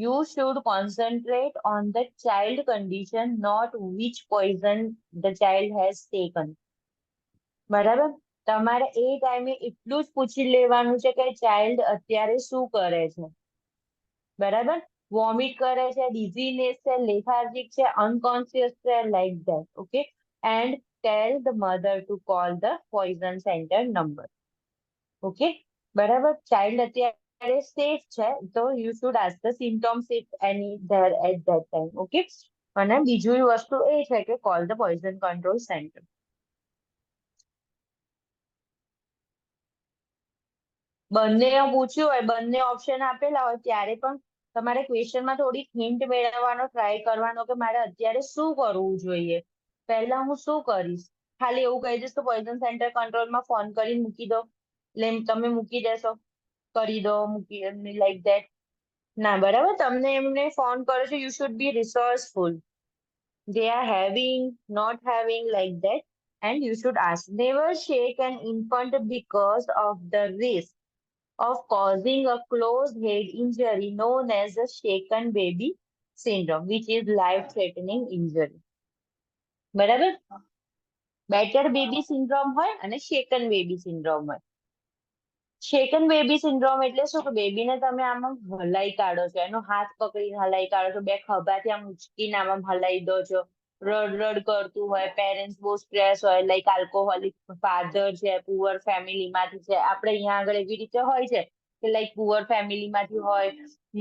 you should concentrate on the child condition, not which poison the child has taken, બરાબર. તમારે એ ટાઈમે એટલું જ પૂછી લેવાનું છે કે ચાઇલ્ડ અત્યારે શું કરે છે, બરાબર, વોમિટ કરે છે, ડિઝીનેસ છે, લેથાર્જિક છે, અનકોન્શિયસ છે, like that, okay, and tell the mother to call the poison centre number, okay, બરાબર. ચાઇલ્ડ અત્યારે સેફ છે તો you should ask the symptoms if any there at that time, okay. અને બીજું વસ્તુ એ છે કે call the poison control centre. બંને પૂછ્યું હોય, બંને ઓપ્શન આપેલા હોય ત્યારે પણ તમારે ક્વેશ્ચનમાં થોડીક હિન્ટ મેળવવાનો ટ્રાય કરવાનો કે મારે અત્યારે શું કરવું જોઈએ, પહેલા હું શું કરીશ. ખાલી એવું કહી દઈશ તો પોઈઝન સેન્ટર કંટ્રોલમાં ફોન કરીને મૂકી દો, એટલે તમે મૂકી દેશો, કરી દો, મૂકી, લાઈક ધેટ ના, બરાબર. તમને એમને ફોન કરો છો, you should be resourceful, they are having, not having, like that, and you should ask. Never shake an infant because of the risk of causing a closed head injury known as a shaken baby syndrome, which is life-threatening injury. બરાબર, better baby syndrome હોય અને શેકન baby syndrome હોય. શેકન baby syndrome એટલે શું કે બેબીને તમે આમાં હલાઈ કાઢો છો, એનો હાથ પકડીને હલાઈ કાઢો છો, બે ખભાથી આમ ઉચકીને આમ હલાઈ દો છો, રડ કરતું હોય, પેરેન્ટ્સ બહુ સ્ટ્રેસ હોય, લાઈક આલ્કોહોલિક ફાધર છે, પુઅર ફેમિલીમાંથી છે, આપણે અહીંયા આગળ એવી રીતે હોય છે કે લાઈક પુઅર ફેમિલીમાંથી હોય,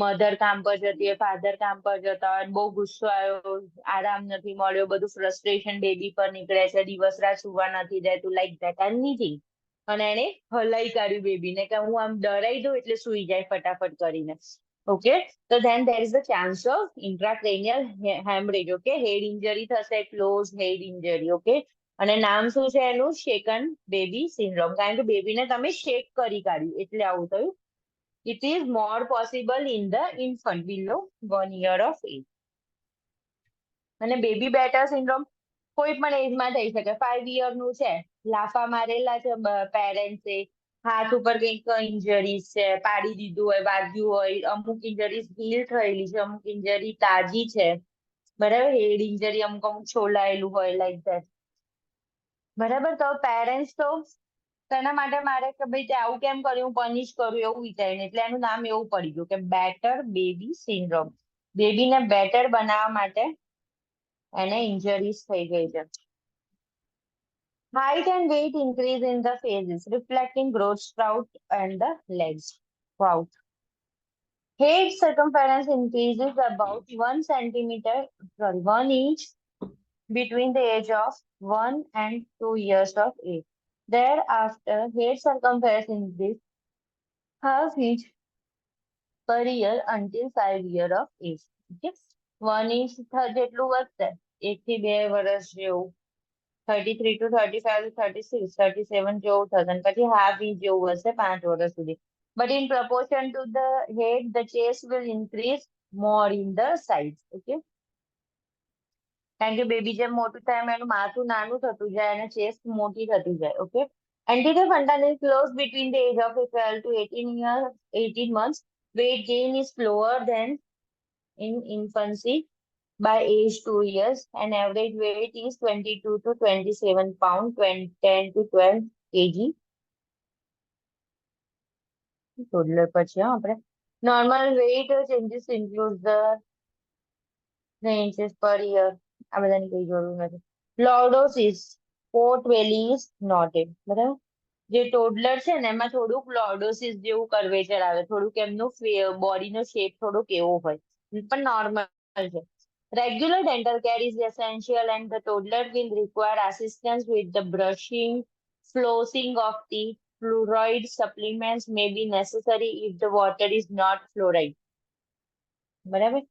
મધર કામ પર જતી હોય, ફાધર કામ પર જતા હોય, બહુ ગુસ્સો આવ્યો, આરામ નથી મળ્યો, બધું ફ્રસ્ટ્રેશન બેબી પર નીકળે છે, દિવસ રાત સુવા નથી દેતું, લાઈક ધેટ, એનીથિંગ, અને એને હલાઈ કાઢ્યું બેબીને કે હું આમ ડરાઈ દઉં એટલે સુઈ જાય ફટાફટ કરીને, ઓકે. તો then there is a chance of intracranial hemorrhage, okay, head injury થશે, closed head injury, okay. અને નામ શું છે એનું? શેકન બેબી સિન્ડ્રોમ, કારણ કે બેબીને તમે શેક કરી કાઢ્યું એટલે આવું થયું. It is more possible in the infant below 1 year of age. અને બેબી બેટર સિન્ડ્રોમ કોઈ પણ એજમાં થઈ શકે. 5 યરનું છે, લાફા મારેલા છે પેરેન્ટ્સે, હાથ ઉપર કંઈક ઇન્જરીઝ છે, પાડી દીધું હોય, વાગ્યું હોય, અમુક ઇન્જરીઝ હીલ થયેલી છે, અમુક ઇન્જરી તાજી છે, બરાબર, હેડ ઇન્જરી અમુક અમુક છોલાયેલું હોય લાઈક ધેટ, બરાબર. તો પેરેન્ટ્સ તો તેના માટે મારે કે ભાઈ તે આવું કેમ કર્યું, પનિશ કર્યું એવું વિચારીને, એટલે એનું નામ એવું પડી ગયું કે બેટર બેબી સિન્ડ્રોમ. બેબીને બેટર બનાવવા માટે એને ઇન્જરીઝ થઈ ગઈ છે. Height and weight increase in the phases, reflecting growth sprout and the legs sprout. Head circumference increases about 1 centimeter, 1 inch between the age of 1 and 2 years of age. Thereafter, head circumference increases half inch per year until 5 years of age. Okay? 1 inch જેટલું વધશે 1 થી 2 વર્ષ જેવું, 33 to 35 to 36, 37 જેવું થશે, અને પછી half inch જેવું વધશે 5 વર્ષ સુધી. But in proportion to the head, the chest will increase more in the sides. Okay? કારણ કે બેબી જેમ મોટું થાય એમ એનું માથું નાનું થતું જાય અને ચેસ્ટ મોટી થતી જાય. Okay. Anterior frontal is close between the age of 12 to 18 months. Weight gain is slower than in infancy by age 2 years, and average weight is 22 to 27 pound, 10 to 12 kg. Toddler પછી આપણે normal weight changes include the inches per year. આ બધાની કઈ જરૂર નથી. Lordosis, port belly is noted. બરાબર. જે ટોડલર છે ને એમાં થોડુંક લોર્ડોસિસ જેવું કર્વેચર આવે, થોડુંક એમનું બોડીનો શેપ થોડુંક એવો હોય, પણ નોર્મલ છે. Regular dental care is essential and the toddler will require assistance with the brushing, flossing of teeth. Fluoride supplements may be necessary if the water is not fluoride. બરાબર.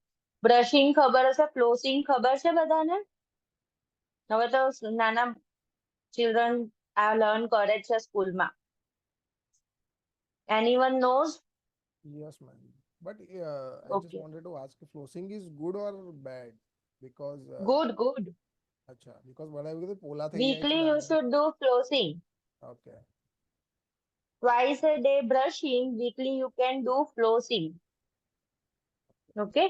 Brushing ખબર હશે, flossing ખબર છે બધાને? હવે તો નાના ચિલ્ડ્રન આ લર્ન કરે છે સ્કૂલમાં. Anyone knows? Yes, ma'am. But I just Okay. wanted to ask, flossing is good or bad? Because Good. acha, because what I will pola થઈ જાય છે Weekly you દાંત. should do flossing. Okay. Twice a day brushing, weekly you can do flossing. Okay?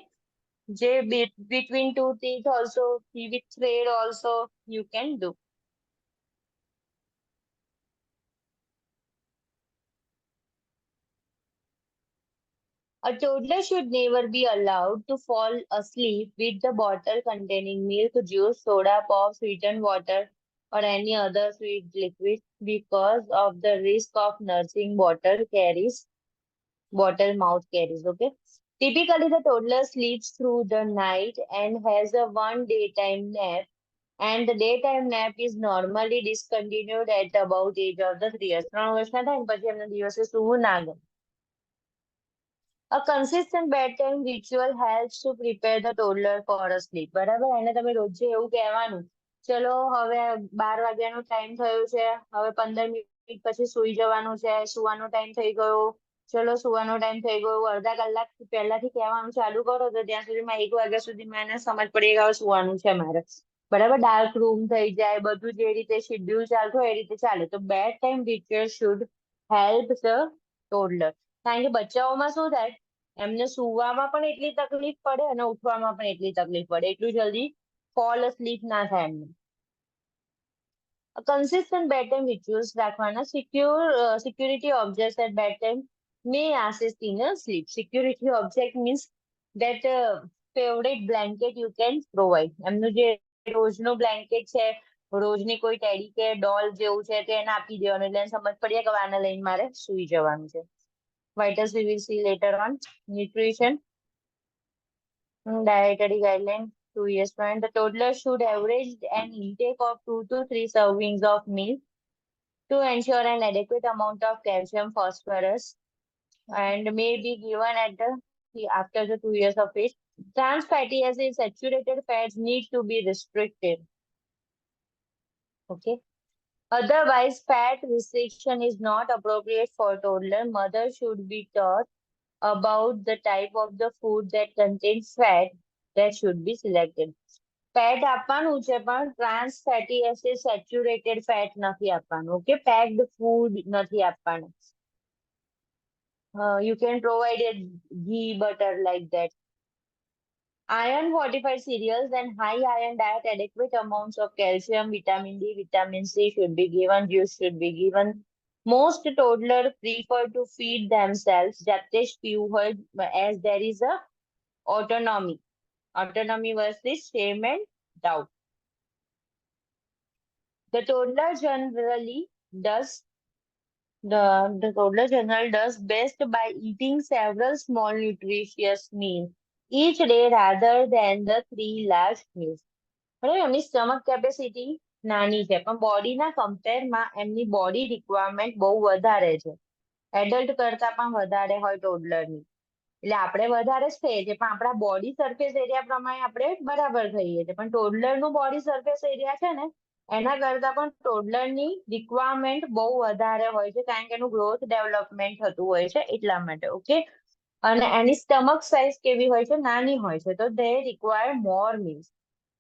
Between two teeth also, with thread also you can do. A toddler should never be allowed to fall asleep with the bottle containing milk, juice, soda, pop, sweetened water, or any other sweet liquid because of the risk of nursing bottle mouth carries. Okay. Typically, the toddler sleeps through the night and has a 1 daytime nap, and the daytime nap is normally discontinued at about age of the 3 years. 3 વર્ષના થાય ને પછી એમને દિવસે સૂવું ના ગમે. A consistent bedtime ritual helps to prepare the toddler for a sleep. બરાબર. એને તમે રોજે એવું કહેવાનું, ચલો હવે 12 વાગ્યાનો ટાઈમ થયો છે, હવે 15 મિનિટ પછી સૂઈ જવાનું છે, સુવાનો ટાઈમ થઈ ગયો, ચલો સુવાનો ટાઈમ થઈ ગયો, અડધા કલાક પહેલાથી કહેવાનું ચાલુ કરો તો ત્યાં સુધીમાં 1 વાગ્યા સુધીમાં એને સમજ પડી ગયો સુવાનું છે મારે. બરાબર. ડાર્ક રૂમ થઈ જાય, બધું જે રીતે શેડ્યુલ ચાલતું હોય એ રીતે ચાલે. તો bed time ritual should help the toddler. કારણ કે બચ્ચાઓમાં શું થાય, એમને સુવામાં પણ એટલી તકલીફ પડે અને ઉઠવામાં પણ એટલી તકલીફ પડે, એટલું જલ્દી ફોલ અસ્લીપ ના થાય એમને. Consistent bedtime rituals રાખવાના. Security objects at bedtime may assist in a sleep. Security object means that favorite blanket you can provide. એમનું જે રોજનું બ્લેન્કેટ છે, રોજની કોઈ ટેડી કે ડોલ જેવું છે તે એને આપી દેવાનું, એટલે એને સમજ પડી કે આને લઈને મારે સૂઈ જવાનું છે. Vitals we will see later on. Nutrition, dietary guideline, 2 years plan. The toddler should average an intake of 2 to 3 servings of milk to ensure an adequate amount of calcium, phosphorus, and may be given after the 2 years of age. Trans fatty acids, saturated fats need to be restricted. Okay. Otherwise, fat restriction is not appropriate for toddler. Mother should be taught about the type of the food that contains fat that should be selected. Fat આપવાનું છે પણ trans fatty acid saturated fat નથી આપવાનું. Okay, packed food નથી આપવાનું. You can provide a ghee, butter like that. Iron fortified cereals and high iron diet, adequate amounts of calcium, vitamin D, vitamin C should be given, juice should be given. Most toddlers prefer to feed themselves જાતે જ પીવું હોય, as there is a autonomy. Autonomy versus shame and doubt. The toddler generally does the toddler generally does best by eating several small nutritious meals each day rather than the 3 large meals. બરાબર, એમની stomach capacity નાની છે પણ બોડીના કમ્પેરમાં એમની body requirement બહુ વધારે છે. Adult કરતા પણ વધારે હોય ટોડલરની. એટલે આપણે વધારે જ થઈએ છીએ પણ આપણા બોડી સરફેસ એરિયા પ્રમાણે આપણે બરાબર થઈએ છીએ, પણ ટોડલરનું બોડી સરફેસ એરિયા છે ને એના કરતા પણ ટોડલરની રિક્વાયરમેન્ટ બહુ વધારે હોય છે, કારણ કે એનું ગ્રોથ ડેવલપમેન્ટ થતું હોય છે એટલા માટે. ઓકે, અને એની સ્ટમક સાઇઝ કેવી હોય છે? નાની હોય છે, તો દે રિક્વાયર મોર મીલ્સ.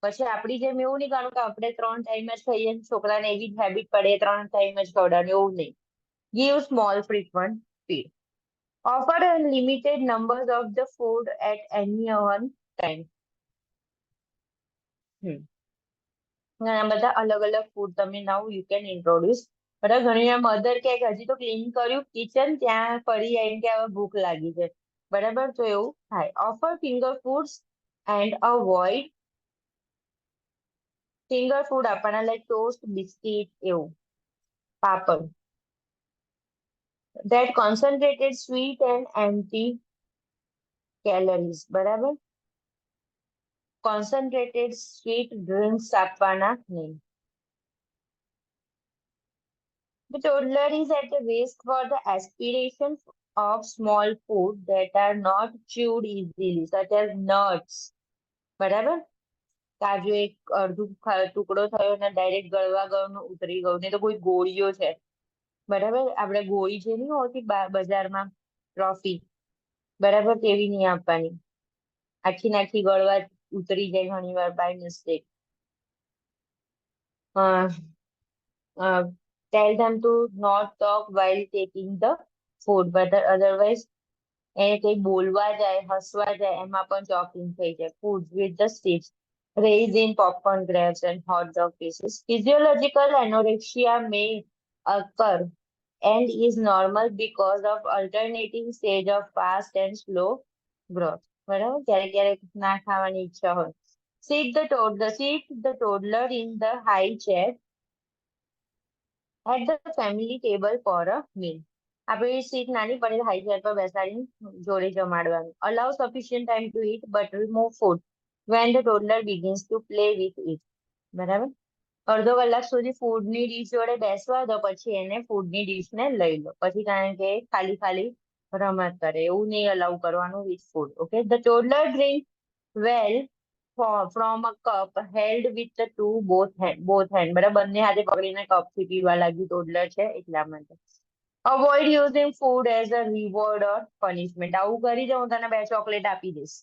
પછી આપણી જેમ એવું નહીં કરવાનું કે આપણે 3 ટાઈમ જ ખાઈએ, છોકરાને એવી જ હેબિટ પડે 3 ટાઈમ જ ખવડાવવાનું, એવું નહીં. Give small frequent feed. Offer a limited numbers of the food at any one time. ઘણા બધા અલગ અલગ ફૂડ તમે નાઉ યુ કેન ઇન્ટ્રોડ્યુસ. બરાબર, ઘણી વાર મધર કે હજી તો ક્લીન કર્યું કિચન, ત્યાં ફરી આવીને કે હવે ભૂખ લાગી છે. બરાબર, તો એવું થાય. Offer finger foods and avoid finger food આપવાના, લાઈક ટોસ્ટ, બિસ્કિટ, એવું, પાપડ. That concentrated sweet and empty calories. બરાબર, concentrated sweet drinks આપવાના નહીં. The toddler is at a risk for the aspiration of small food that are not chewed easily, such as nuts. બરાબર, કાજુ એક અડધું ટુકડો થયો ને ડાયરેક્ટ ગળવા ગયો ને ઉતરી ગયું, ને તો કોઈ ગોળીઓ છે. બરાબર, આપણે ગોળી જે નહીં હોતી બજારમાં ટ્રોફી, બરાબર, તેવી નહીં આપવાની. આખી નાખી ગળવા ઉતરી જાય ઘણી વાર by mistake. Tell them to not talk while taking the food, but otherwise એને કઈ બોલવા જાય, હસવા જાય, એમાં પણ ચોકિંગ થઈ જાય. Food with the sticks, raised in popcorn grabs and hot dog pieces. Physiological anorexia may occur and is normal because of alternating stage of fast and slow growth. બરાબર, ક્યારેક ક્યારેક ના ખાવાની ઈચ્છા હોય. Sit the toddler in the high chair at the family table for a meal. આપણી seat નાની પડે હાઈ ચેર પર બેસાડીને જોડે જમાડવાનું. Allow sufficient time to eat but remove food when the toddler begins to play with it. બરાબર, અડધો કલાક સુધી ફૂડની ડીશ જોડે બેસવા દો, પછી એને ફૂડની ડીશને લઈ લો, પછી કારણ કે ખાલી ખાલી રમત કરે, એવું નહીં અલાઉ કરવાનું with food. Okay, the toddler drink well from a cup held with the both hand. બરાબર, બંને હાથે પકડીને કપથી પીવા લાગ્યું ટોડલર છે એટલા માટે. Avoid using food as a reward or punishment. આવું કરી દે, હું તને 2 ચોકલેટ આપી દઈશ.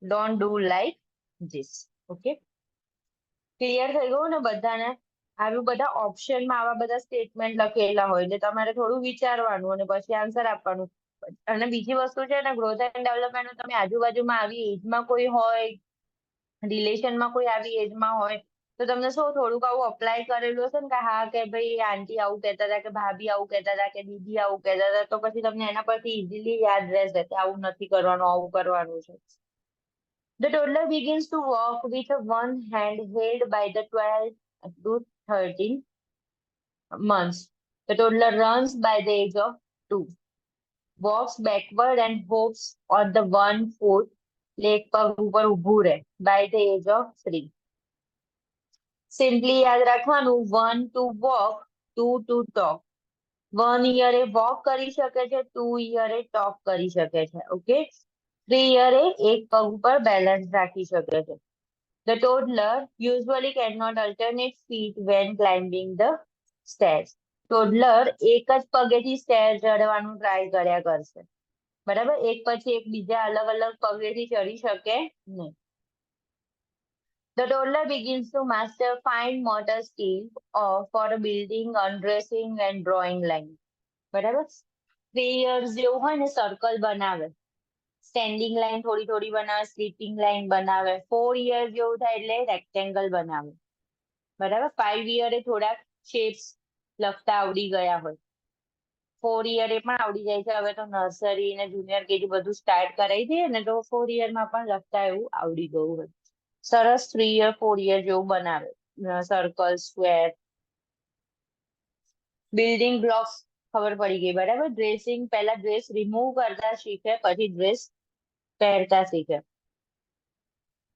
Don't do like this. Okay, clear થઈ ગયું ને બધાને? આવી બધા ઓપ્શનમાં આવા બધા સ્ટેટમેન્ટ લખેલા હોય એટલે તમારે થોડું વિચારવાનું અને પછી આન્સર આપવાનું. અને બીજી વસ્તુ છે ને, ગ્રોથ એન્ડ ડેવલપમેન્ટ તમે આજુબાજુમાં આવી એજમાં કોઈ હોય, રિલેશનમાં કોઈ આવી એજમાં હોય, તો તમને શું થોડુંક આવું અપ્લાય કરેલું હશે ને કે હા કે ભાઈ આંટી આવું કહેતા હતા, કે ભાભી આવું કહેતા હતા, કે દીદી આવું કહેતા હતા, તો પછી તમને એના પરથી ઇઝીલી યાદ રહેશે કે આવું નથી કરવાનું, આવું કરવાનું છે. The toddler begins to walk with one hand held by the 12 to 13 months. The toddler runs by the age of 2, walks backward and hops on the one foot, leg પગ ઉપર ઊભું રહે, by the age of 3. Simply યાદ રાખવાનું, 1 to walk, 2 to talk. 1 year A walk કરી શકે છે, 2 year એ talk કરી શકે છે. ઓકે, 3 year એ એક પગ ઉપર બેલેન્સ રાખી શકે છે. The toddler usually cannot alternate feet when climbing the stairs. Toddler એક જ પગેથી સ્ટેર ચડવાનું ટ્રાય કર્યા કરશે. બરાબર, એક પછી એક બીજા અલગ અલગ પગેથી ચડી શકે નહીં. The toddler begins to master fine motor skills for building, undressing and drawing line. બરાબર? 3 years જેવું હોય ને સર્કલ બનાવે. સ્ટેન્ડિંગ લાઈન થોડી થોડી બનાવે, સ્લીપિંગ લાઈન બનાવે. 4 years જેવું થાય એટલે રેક્ટેંગલ બનાવે. બરાબર? 5 year થોડાક શેપ્સ લખતા આવડી ગયા હોય. 4 year પણ આવડી જાય છે. હવે તો નર્સરી ને જુનિયર કેજી બધું સ્ટાર્ટ કરાવી દઈએ ને તો 4 year માં પણ લખતા એવું આવડી ગયું હોય. સરસ 3 year 4 year જેવું બનાવે. Circle, square. બિલ્ડિંગ બ્લોક્સ ખબર પડી ગઈ. બરાબર? ડ્રેસિંગ પહેલા ડ્રેસ રિમૂવ કરતા શીખે, પછી ડ્રેસ પહેરતા શીખે.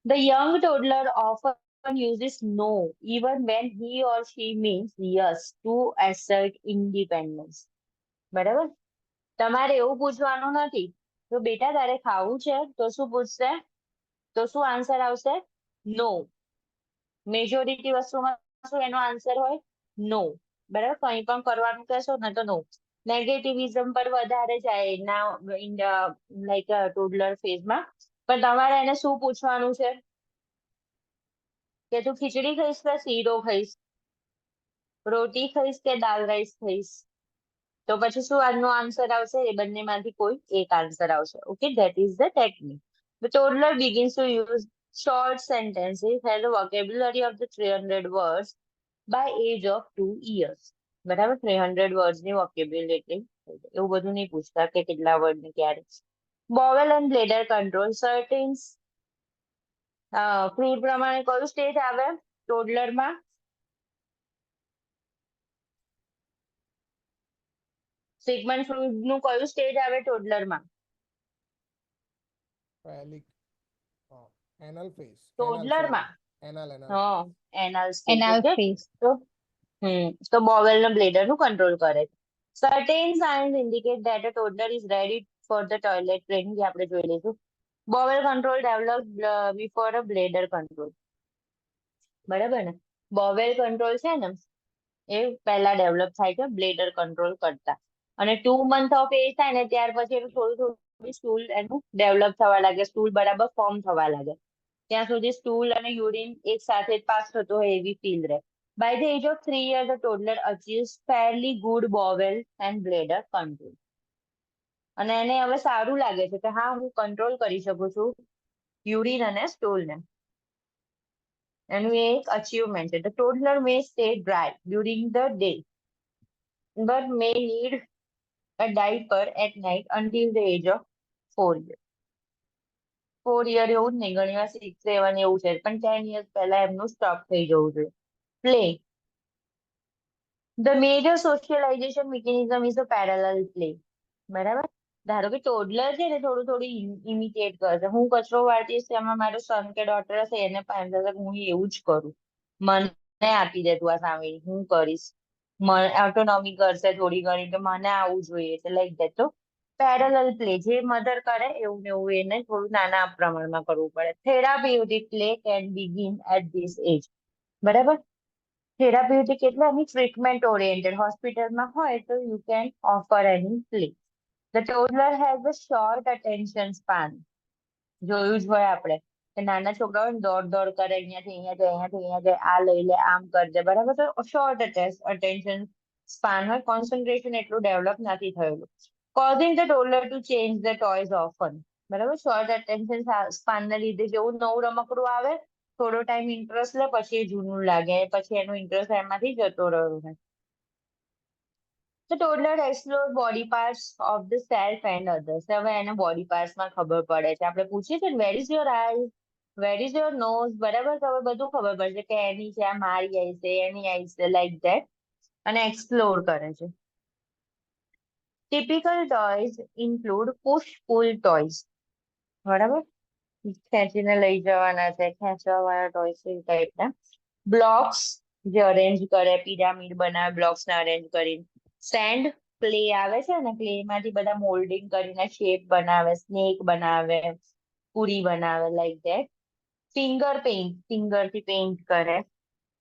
The young toddler often uses no even when he or she means yes to assert independence. બરાબર? તમારે એવું પૂછવાનું નથી તો બેટા તારે ખાવું છે તો શું પૂછશે? તો શું આન્સર આવશે? નો. મેજોરિટી વસ્તુમાં શું એનો આન્સર હોય? નો. બરાબર? કંઈ પણ કરવાનું કહેશો ને તો નો. નેગેટિવિઝમ પર વધારે જાય ના લાઈક ટોડલર ફેઝમાં. પણ તમારે એને શું પૂછવાનું છે કે તું ખીચડી ખાઈશ કે શીરો ખાઈશ, રોટી ખાઈશ કે દાલ રાઈસ ખાઈશ? તો પછી શું આનો આન્સર આવશે? એ બંનેમાંથી કોઈ એક આન્સર આવશે. Okay, that is the technique. The toddler begins to use short sentences, has a vocabulary of the 300 words by age of 2 years. બરાબર? 300 words ની vocabulary. એવું બધું નહીં પૂછતા કે કેટલા વર્ડ ને ક્યારે. Bowel and bladder control certain fruit પ્રમાણે કયું સ્ટેજ આવે ટોડલરમાં? સિગમન્ડ ફ્રૂડ નું કયું સ્ટેજ આવે ટોડલરમાં? પહેલી એનલ ફેઝ. ટોડલરમાં એનલ હા, એનલ સ્ટેજ. Anal okay, phase. તો બોવેલ ને બ્લેડર નું કંટ્રોલ કરે. Certain signs indicate that a toddler is ready for the toilet training. આપણે જોઈ લઈશું. Bowel control developed before a bladder control. બરાબર ને? બોવેલ કંટ્રોલ છે ને એ પહેલા ડેવલપ થાય છે બ્લેડર કંટ્રોલ કરતા. અને 2 month ઓફ એજ થાય ને ત્યાર પછી એનું થોડું થોડું સ્ટૂલ એનું ડેવલપ થવા લાગે, સ્ટૂલ બરાબર ફોર્મ થવા લાગે. ત્યાં સુધી સ્ટૂલ અને યુરિન એક સાથે જ પાસ થતો હોય એવી ફીલ રહે. By the age of 3 years, the toddler achieves fairly good bowel and bladder control. અને એને હવે સારું લાગે છે કે હા હું કંટ્રોલ કરી શકું છું યુરિન અને સ્ટૂલ ને. એનું એક અચીવમેન્ટ છે. The toddler may stay dry during the day but may need a diaper at night until the age of 4 years. 4 year એવું જ નહીં, ઘણી વાર 6, 7 એવું છે, પણ 10 years પહેલા એમનું સ્ટોપ થઈ જવું જોઈએ. Play. The major socialization mechanism is a parallel play. બરાબર? ધારો કે ટોડલર છે ને થોડું થોડું ઇમિટેટ કરશે. હું કચરો વાળતી હશે એમાં મારો સન કે ડોટર હશે એને પણ હું એવું જ કરું. મને આપી દે તું આ સામેની, હું કરીશ. ઓટોનોમી કરશે થોડી ઘણી કે મને આવું જોઈએ એટલે લાઈક ધેટ. તો પેરેલલ પ્લે જે મધર કરે એવું ને એવું એને થોડું નાના પ્રમાણમાં કરવું પડે. Therapeutic play can begin at this age. બરાબર? થેરાપ્યુટિક એટલે એની ટ્રીટમેન્ટ ઓરિએન્ટેડ. હોસ્પિટલમાં હોય તો you can offer any play. The toddler has a short attention span. જોયું જ હોય આપણે કે નાના છોકરાઓ દોડ દોડ કરે, અહીંયાથી અહીંયા જાય, અહીંયાથી અહીંયા જાય, આ લઈ લે, આમ કરજે. બરાબર? તો શોર્ટ attention span હોય, કોન્સન્ટ્રેશન એટલું ડેવલપ નથી થયેલું. Causing the toddler to change the toys often. બરાબર? શોર્ટ attention span ના લીધે જેવું નવું રમકડું આવે થોડો ટાઈમ ઇન્ટરેસ્ટ લે પછી એ જૂનું લાગે, પછી એનો ઇન્ટરેસ્ટ એમાંથી જતો રહ્યો હોય. The toddler explores body parts of the self and others. હવે એને બોડી પાર્ટ્સ માં ખબર પડે છે. આપણે પૂછીએ છીએ where is your eye, where is your nose? બરાબર? તો હવે બધું ખબર પડશે કે એની છે, આ મારી આઈ છે, એની આઈ છે, લાઈક ધેટ. અને એક્સપ્લોર કરે છે. Typical toys include push pull toys. બરાબર? ખેંચીને લઈ જવાના છે, ખેંચવા વાળા ટોયસ એ ટાઈપના. બ્લોક્સ જે અરેન્જ કરે, પિરામિડ બનાવે બ્લોક્સ ને અરેન્જ કરીને. સેન્ડ ક્લે આવે છે ને, ક્લે માંથી બધા મોલ્ડિંગ કરીને શેપ બનાવે, સ્નેક બનાવે, પૂરી બનાવે, like that. Finger paint, finger થી પેઇન્ટ કરે.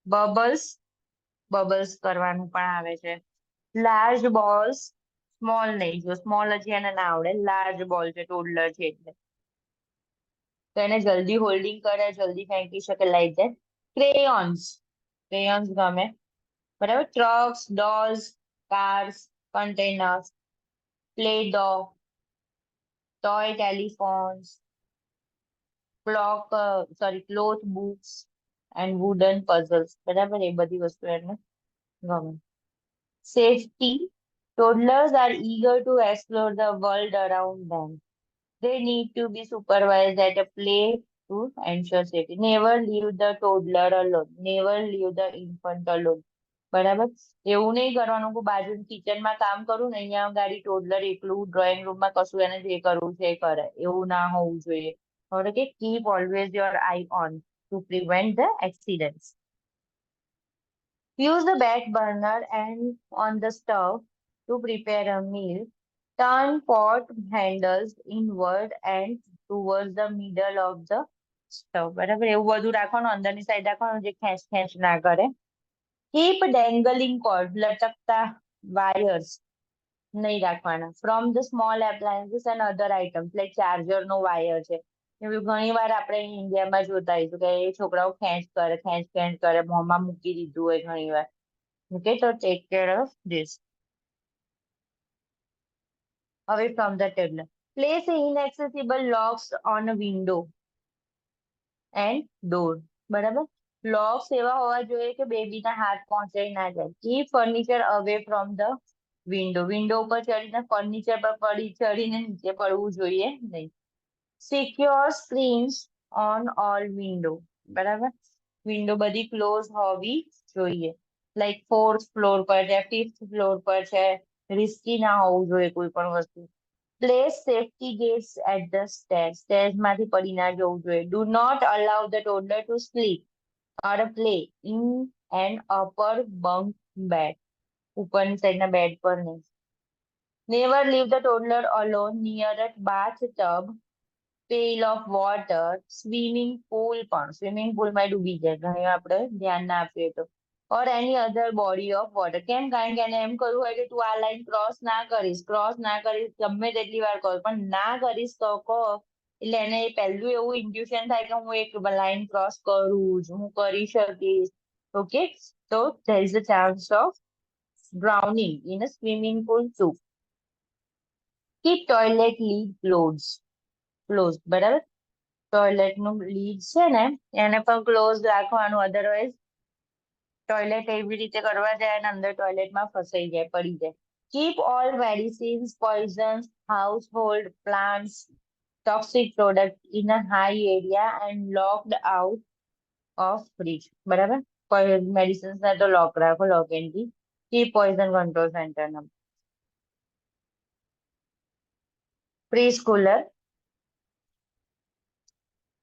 બબલ્સ કરવાનું પણ આવે છે. લાર્જ બોલ્સ, સ્મોલ નહીં, જો સ્મોલ હજી એને ના આવડે, લાર્જ બોલ છે ટોડલર છે એટલે. તો એને જલ્દી હોલ્ડિંગ કરે, જલ્દી ફેંકી શકે, લાઈક ધેટ. ક્રેયોન્સ ગમે, બરાબર. Trucks, dolls, cars, containers, play dough, toy telephones, cloth books and wooden puzzles. બરાબર, એ બધી વસ્તુ એને ગમે. Safety. Toddlers are eager to explore the world around them. They need to be supervised at a play to ensure safety. Never leave the toddler alone. Never leave the infant alone. બરાબર, એવું નહીં કરવાનું કે બાજુ કિચનમાં કામ કરું ને અહીંયા ગાડી ટોડલર એકલું ડ્રોઈંગ રૂમમાં કશું એને જે કરવું છે એ કરે, એવું ના હોવું જોઈએ. હવે કે keep always your eye on to prevent the accidents. Use the back burner and on the stove to prepare a meal. Turn pot handles inward and towards the middle of the stove. બરાબર, એવું બધું રાખવાનું, અંદરની side રાખવાનું, જે ખેંચ ના કરે. Keep dangling cords, લટકતા wires નહીં રાખવાના. From the small appliances and other items, like charger no wire છે. એવું ઘણી વાર આપણે ઇન્ડિયામાં જોતા હોઈશું કે એ છોકરાઓ ખેંચ કરે, મોંમાં મૂકી દીધું હોય ઘણી વાર. ઓકે, તો take care of this. Away from the toddler. Place inaccessible locks on a window and door. બરાબર, locks એવા હોવા જોઈએ કે બેબીના હાથ પહોંચાઈ ના જાય. Keep furniture away from the window. Window ઉપર ચડીને ફર્નિચર પર ચડીને નીચે પડવું જોઈએ નહીં. Secure screens on all window. બરાબર, વિન્ડો બધી ક્લોઝ હોવી જોઈએ. લાઈક 4th ફ્લોર પર છે, 5th ફ્લોર પર છે, રિસ્કી ના હોવું જોઈએ કોઈ પણ વસ્તુ. Place safety gates at the stairs. Stairs માંથી પડી ના જવું જોઈએ. Do not allow the toddler to sleep or play in an upper bunk bed. ઉપરની સાઈડના બેડ પર નહીં. Never leave the toddler alone near a bathtub, pail of water, swimming pool પણ. Swimming પુલમાં ડૂબી જાય ઘણી વાર આપણે ધ્યાન ના આપીએ તો. or any other body of water. કેમ? કારણ કે એને એમ કરવું હોય કે તું આ લાઈન ક્રોસ ના કરીશ ગમે તેટલી વાર કહો, પણ ના કરીશ તો કહો એટલે એને પહેલું એવું ઇન્ટ્યુશન થાય કે હું એક લાઈન ક્રોસ કરું જ, હું કરી શકીશ. Okay, so there is a chance of drowning in a swimming pool too. Keep toilet lid closed. બરાબર, ટોયલેટ નું લીડ છે ને એને પણ ક્લોઝ રાખવાનું, અધરવાઇઝ ટોયલેટ એવી રીતે કરવા જાય અને અંદર ટોયલેટમાં ફસાઈ જાય, પડી જાય. Keep all medicines, poisons, household plants, toxic products in a high area and locked out of fridge. બરાબર, મેડિસિન્સ ને તો લોક રાખો, lock and key. Keep poison control center number. Preschooler.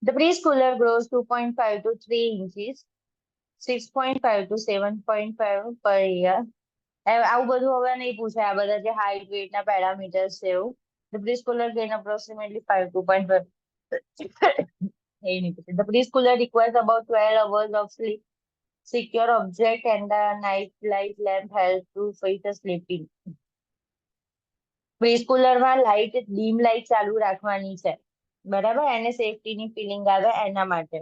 The preschooler grows 2.5 to 3 inches, 6.5 to 7.5 per year. આવું બધું હવે નહીં પૂછે, આ બધા જે હાઈટ વેટ ના પેરામીટર્સ છે એવું. The preschooler gain approximately 5 to 2.5. The preschooler requires about 12 hours of sleep. Secure object and the night light lamp help to fit a sleeping. Preschooler માં લાઇટ ડીમ લાઇટ ચાલુ રાખવાની છે, બરાબર, એને સેફટીની feeling આવે એના માટે.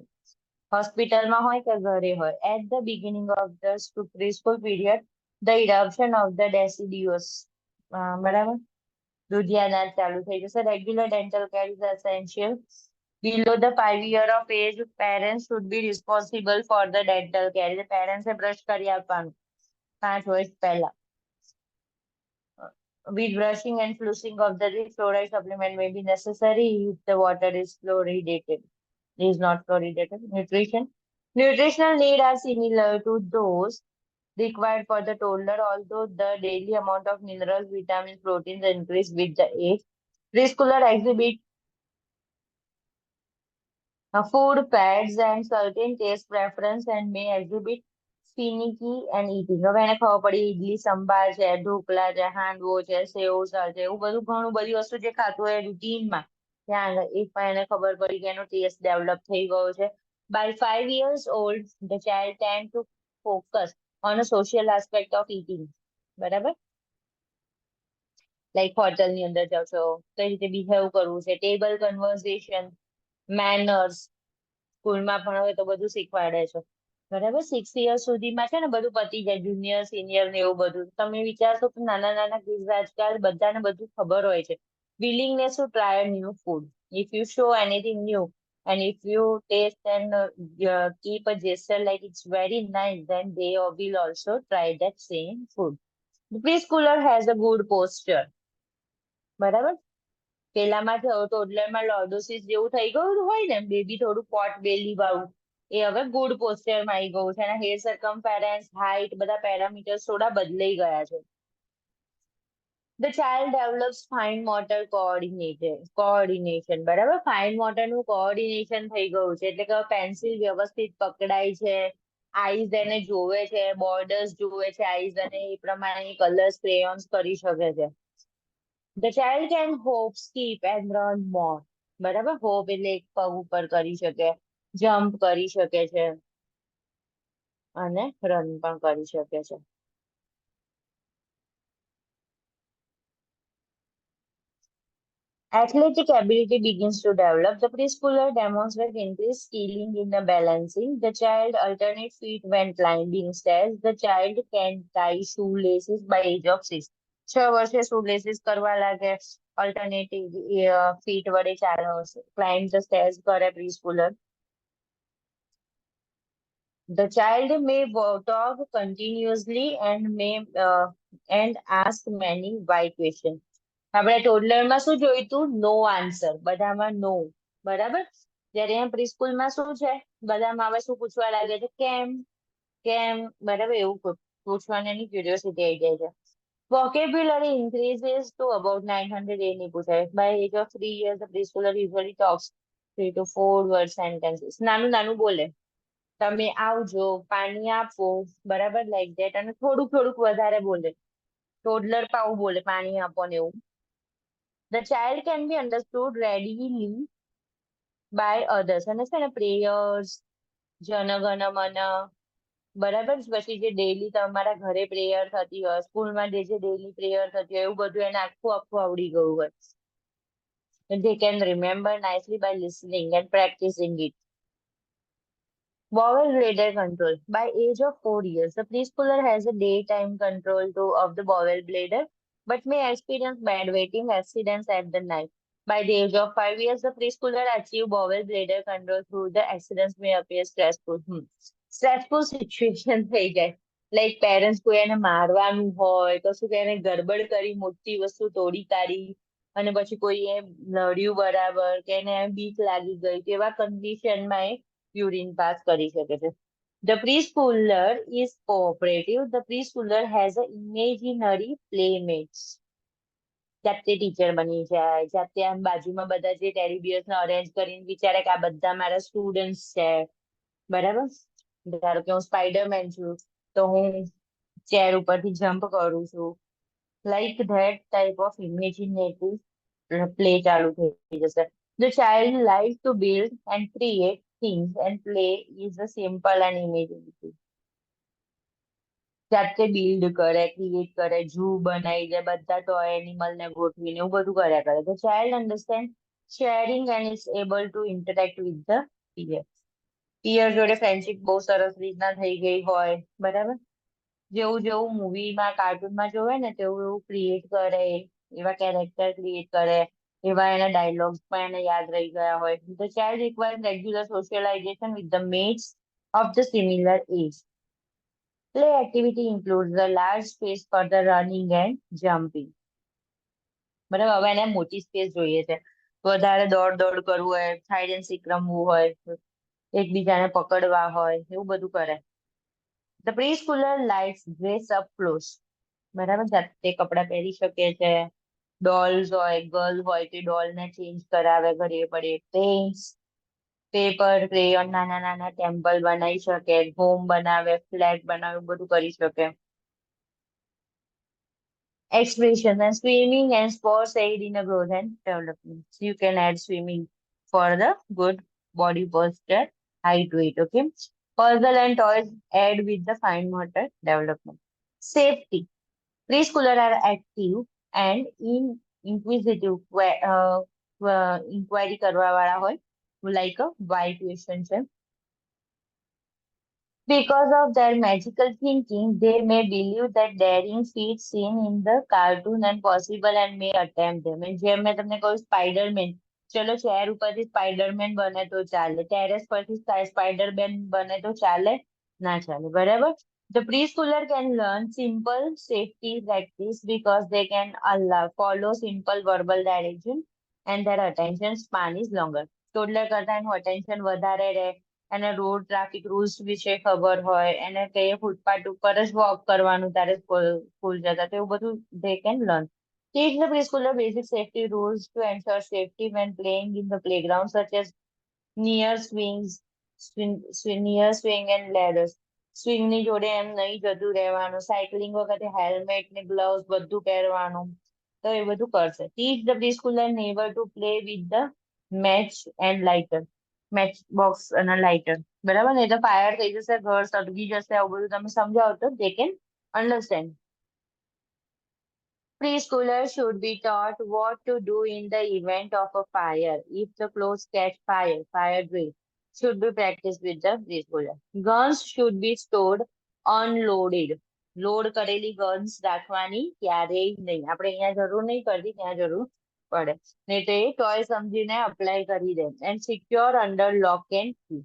હોસ્પિટલમાં હોય કે ઘરે હોય. At the beginning of the preschool period, the eruption of the deciduous. બરાબર, દુધિયાદાંત ચાલુ થઈ જશે. Regular dental care is essential. Below the 5 year of age, parents should be responsible for the dental care. Parents A brush કરી આપવાનું 5 વર્ષ પહેલા. With brushing and flossing of the teeth, fluoride supplement may be necessary if the water is fluoridated. Is not fluoridated. Nutrition. Nutritional needs are similar to those required for the toddler, although the daily amount of minerals, vitamins, proteins increase with the age. Preschooler exhibit food pads and certain taste preference and may exhibit finicky and eating. હવે એને ખબર પડી ઇડલી સંભાર છે, ઢોકળા છે, હાંડવો છે, સેવસળ છે, એવું બધું ઘણું બધી વસ્તુ જે ખાતું હોય રૂટીનમાં ત્યાં એ પણ એને ખબર પડી કે એનો ટેસ્ટ ડેવલપ થઈ ગયો છે. By 5 years old, the child tend to focus on a social aspect of eating. બરાબર, લાઈક હોટલની અંદર જાઓ છો, કઈ રીતે બિહેવ કરવું છે, ટેબલ કન્વર્ઝેશન, મેનર્સ સ્કૂલમાં પણ હવે તો બધું શીખવાડે છે બરાબર 6 years સુધીમાં છે ને બધું પતી જાય જુનિયર સિનિયર ને એવું બધું તમે વિચારશો કે નાના નાના કિડ્સ આજકાલ બધાને બધું ખબર હોય છે willingness to try a new food if you show anything new and if you taste and keep a gesture like it's very nice then they will also try that same food the preschooler has a good posture બરાબર પેલામાં ટોડલરમાં લોર્ડોસિસ જેવું થઈ ગયું હોય ને baby થોડું pot બેલી વાળું એ હવે ગુડ પોસ્ચરમાં આવી ગયું છે અને હેર સર્કમફેરન્સ હાઇટ બધા પેરામીટર્સ થોડા બદલાઈ ગયા છે The child develops fine motor coordination બરાબર ફાઇન મોટર નું કોઓર્ડિનેશન થઈ ગયું છે એટલે કે પેન્સિલ વ્યવસ્થિત પકડાય છે આઈઝ એને જોવે છે બોર્ડર્સ જોવે છે આઈઝ અને એ પ્રમાણે કલર્સ ક્રેયોન્સ કરી શકે છે The child can hop, skip and run more. બરાબર હોપ એટલે એક પગ ઉપર કરી શકે જમ્પ કરી શકે છે અને રન પણ કરી શકે છે Athletic ability begins to develop. The preschooler demonstrates increased skilling in the balancing. The child alternate feet when climbing stairs. The child can tie shoelaces by age of 6. 6 વર્ષે shoelaces કરવા લાગે alternative feet વડે climb the stairs કરે preschooler. The child may talk continuously and ask many why questions. આપણે ટોડલરમાં શું જોઈતું નો answer બધામાં નો બરાબર જ્યારે અહીંયા પ્રીસ્કૂલમાં શું છે બધામાં હવે શું પૂછવા લાગે છે કેમ બરાબર એવું પૂછવાની એની ક્યુરિયોસિટી આવી જાય છે vocabulary increases to about 900 એ નહીં પૂછાય by age of 3 years the preschooler usually talks 3 to 4 word sentences નાનું નાનું બોલે તમે આવજો પાણી આપો બરાબર લાઈક ધેટ અને થોડુંક વધારે બોલે ટોડલર પાવું બોલે પાણી આપો ને એવું The child can be understood readily by others. અને છે ને પ્રેયર્સ જનગણ મન બરાબર પછી જે ડેલી તમારા ઘરે પ્રેયર થતી હોય સ્કૂલમાં જે ડેલી પ્રેયર થતી હોય એવું બધું એને આખું આવડી ગયું હોય They can remember nicely by listening and practicing it. Bowel bladder control. By age of 4 years, the preschooler has a daytime control of the bowel bladder, but may experience bedwetting accidents at the night. By the age of 5 years, the preschooler achieve bowel bladder control through the accidents may appear stressful. Stressful situation થઈ જાય. Like parents કોઈ એને મારવાનું હોય, કશું કે એને ગડબડ કરી મોટી વસ્તુ તોડી કાઢી અને પછી કોઈએ લડ્યું બરાબર કે એને બીક લાગી ગઈ તેવા કન્ડિશનમાં એ urine pass કરી શકે છે. The preschooler is cooperative. The preschooler has a imaginary playmates. જાતે ટીચર બની જાય જાતે આમ બાજુમાં બધા જે ટેડી ને અરેન્જ કરીને વિચારે કે આ બધા મારા સ્ટુડન્ટ્સ છે બરાબર ધારો કે હું સ્પાઈડરમેન છું તો હું ચેર ઉપરથી જમ્પ કરું છું like that type of imaginative play ચાલુ થઈ જશે The child likes to build and create things and play is a simple and imaginative. જાતે બિલ્ડ કરે ક્રિએટ કરે ઝૂ બનાવી દે બધા ટોય એનિમલ ને ગોઠવીને એવું બધું કર્યા કરે The child understand sharing and is able to interact with the peer જોડે ફ્રેન્ડશિપ બહુ સરસ રીતના થઈ ગઈ હોય બરાબર જેવું મૂવીમાં કાર્ટૂનમાં જોવે ને તેવું એવું ક્રિએટ કરે એવા કેરેક્ટર ક્રિએટ કરે એવા એના ડાયલોગ્સ પણ એને યાદ રહી ગયા હોય The child requires regular socialization with the mates of the similar age. Play activity includes the large space for the running and jumping. બરાબર હવે એને મોટી સ્પેસ જોઈએ છે વધારે દોડ કરવું હોય હાઇડ એન્ડ સીક રમવું હોય એકબીજાને પકડવા હોય એવું બધું કરે The preschooler likes dress up clothes. બરાબર જાતે કપડા પહેરી શકે છે ડોલ્સ હોય ગર્લ હોય તે ડોલ ને ચેન્જ કરાવે ઘડીએ પડીએ પેન્ટ્સ પેપર ક્રેયોન નાના નાના ટેમ્પલ બનાવી શકે હોમ બનાવે ફ્લેગ બનાવે બધું કરી શકે Expression and swimming and sports aid in a growth and development. So you can add swimming for the good body posture, height, weight. Okay. Puzzle and toys add with the fine motor development. Safety. Preschooler are active and inquisitive inquiry કરવા વાળા હોય like a why question છે. Because of their magical thinking, they may believe that daring feats seen in the cartoon and possible and may attempt them. And જેમ મેં તમને કહ્યું Spider-Man, ચલો chair ઉપરથી સ્પાઈડરમેન બને તો ચાલે, ટેરેસ પરથી સ્પાઈડરમેન બને તો ચાલે, ના ચાલે, બરાબર? The preschooler can learn simple safety practice because they can follow simple verbal direction and their attention span is longer. Toddler કરતા એનું attention વધારે રહે, એને રોડ ટ્રાફિક રૂલ્સ વિશે ખબર હોય, એને કઈ ફૂટપાથ ઉપર જ વોક કરવાનું તારે સ્કૂલ જતા, તો એવું બધું they can learn. Teach the preschooler basic safety rules to ensure safety when playing in the playground, such as near swing and ladders. Swing ની જોડે એમ નહીં જતું રહેવાનું, સાયકલિંગ વખતે હેલ્મેટ ને ગ્લવ્સ બધું પહેરવાનું, તો એ બધું કરશે. Teach the preschooler never to play with the match and lighter. Match box અને લાઇટર, બરાબર ને? એ તો ફાયર થઈ જશે, ઘર સળગી જશે, આવું બધું તમે સમજાવો તો they can understand. Preschoolers should be taught what to do in the event of a fire. If the clothes catch fire, fire drill should be practiced with the preschooler. Guns should be stored unloaded. Load કરેલી guns રાખવાની ક્યારેય નહીં. આપણે અહીંયા જરૂર નહીં પડતી, ત્યાં જરૂર પડે. નહીં તો એ ટોય સમજીને અપ્લાય કરી દે. And secure under lock and key.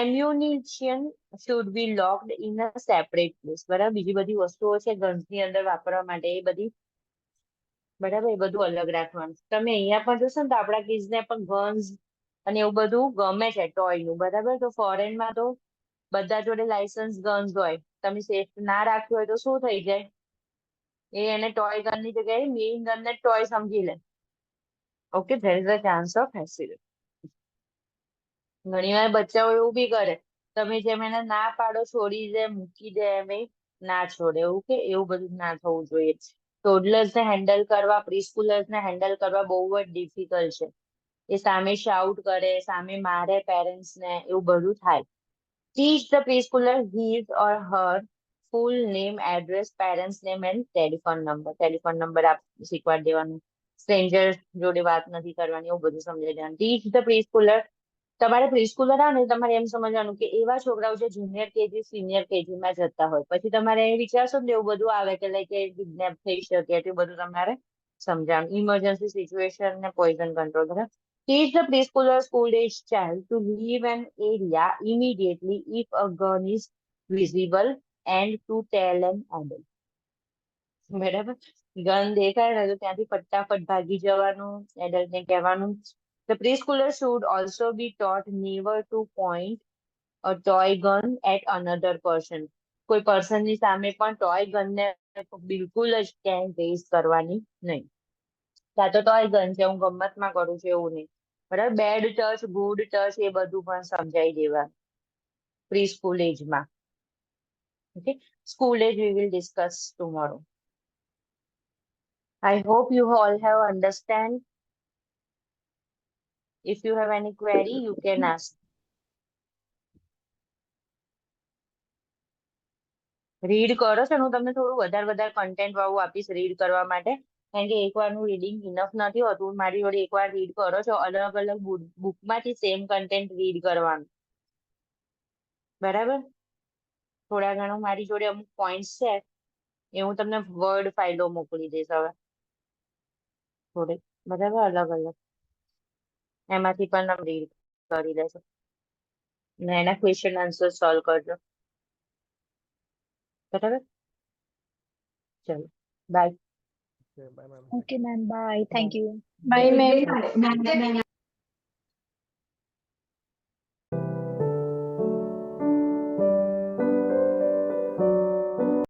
Ammunition should be locked in a separate place. બરાબર? બીજી બધી વસ્તુઓ છે ગન્સ ની અંદર વાપરવા માટે, એ બધી, બરાબર, એ બધું અલગ રાખવાનું. તમે અહીંયા પણ જોશો ને તો આપણા કિડ્સ ને પણ ગન્સ અને એવું બધું ગમે છે ટોય નું, બરાબર? તો ફોરેનમાં તો બધા જોડે લાયસન્સ ગન્સ હોય, તમે સેફ ના રાખ્યું હોય તો શું થઈ જાય? એ એને ટોય ગન ની જગ્યાએ મેઇન ગન ને ટોય સમજી લે. Okay, there is a chance of accident. ઘણી વાર બચ્ચાઓ એવું બી કરે, તમે જેમ એને ના પાડો છોડી દે, મૂકી દે, એમ એ ના છોડે, એવું કે એવું બધું ના થવું જોઈએ. ટોડલર્સ ને હેન્ડલ કરવા, પ્રીસ્કૂલર્સ ને હેન્ડલ કરવા બહુ જ ડિફિકલ્ટ છે. એ સામે શાઉટ કરે, સામે મારે પેરેન્ટ્સ ને, એવું બધું થાય. Teach the preschooler his or her full name, address, parents name and telephone number. Telephone number શીખવાડી દેવાનું. સ્ટ્રેન્જર જોડે વાત નથી કરવાની, એવું બધું સમજાવી દેવાનું. Teach the preschooler. તમારે પ્રીસ્કૂલર આવે ને તમારે એમ સમજવાનું કે એવા છોકરાઓ જે જુનિયર કેજી સિનિયર કેજી માં જતા હોય, પછી તમારે વિચારશો ને એવું બધું આવે કે લાઈક કિડનેપ થઈ શકે, એટલું બધું તમારે સમજાવવાનું. ઇમરજન્સી સિચ્યુએશન ને પોઈઝન કંટ્રોલ. બરાબર? Teach the preschooler school age child to leave an area immediately if a gun is visible and to tell an adult. બરાબર? ગન દેખાય ને તો ત્યાંથી ફટાફટ ભાગી જવાનું, એડલ્ટ ને કહેવાનું. The preschooler should also be taught never to point a toy gun at another person. કોઈ પર્સન ની સામે પણ ટોય ગન ને બિલકુલ જ ક્યાંય રેઝ કરવાની નહીં. ત્યાં તો ટોય ગન છે, હું ગમતમાં કરું છું એવું નહીં, બરાબર? બેડ ટચ, ગુડ ટચ, એ બધું પણ સમજાઈ દેવાનું પ્રી સ્કૂલ એજમાં. Okay, school age we will discuss tomorrow. I hope you all have understand. If you have any query, you can ask. Read કરો છો, હું તમને થોડું વધારે કન્ટેન્ટ વાળું આપીશ રીડ કરવા માટે, કારણ કે એકવારનું રીડિંગ ઇનફ નથી હોતું. મારી જોડે એકવાર રીડ કરો છો, અલગ અલગ બુકમાંથી સેમ કન્ટેન્ટ રીડ કરવાનું, બરાબર? થોડા ઘણું મારી જોડે અમુક પોઈન્ટ્સ છે એ હું તમને વર્ડ ફાઇલો મોકલી દઈશ હવે થોડે, બરાબર? અલગ અલગ એમાંથી પણ તમે રીડ કરી લેશો ને એના ક્વેશ્ચન આન્સર સોલ્વ કરજો, બરાબર? ચલો, by. Okay, bye, ma'am. Okay, ma'am. Bye. Thank you. Bye, ma'am.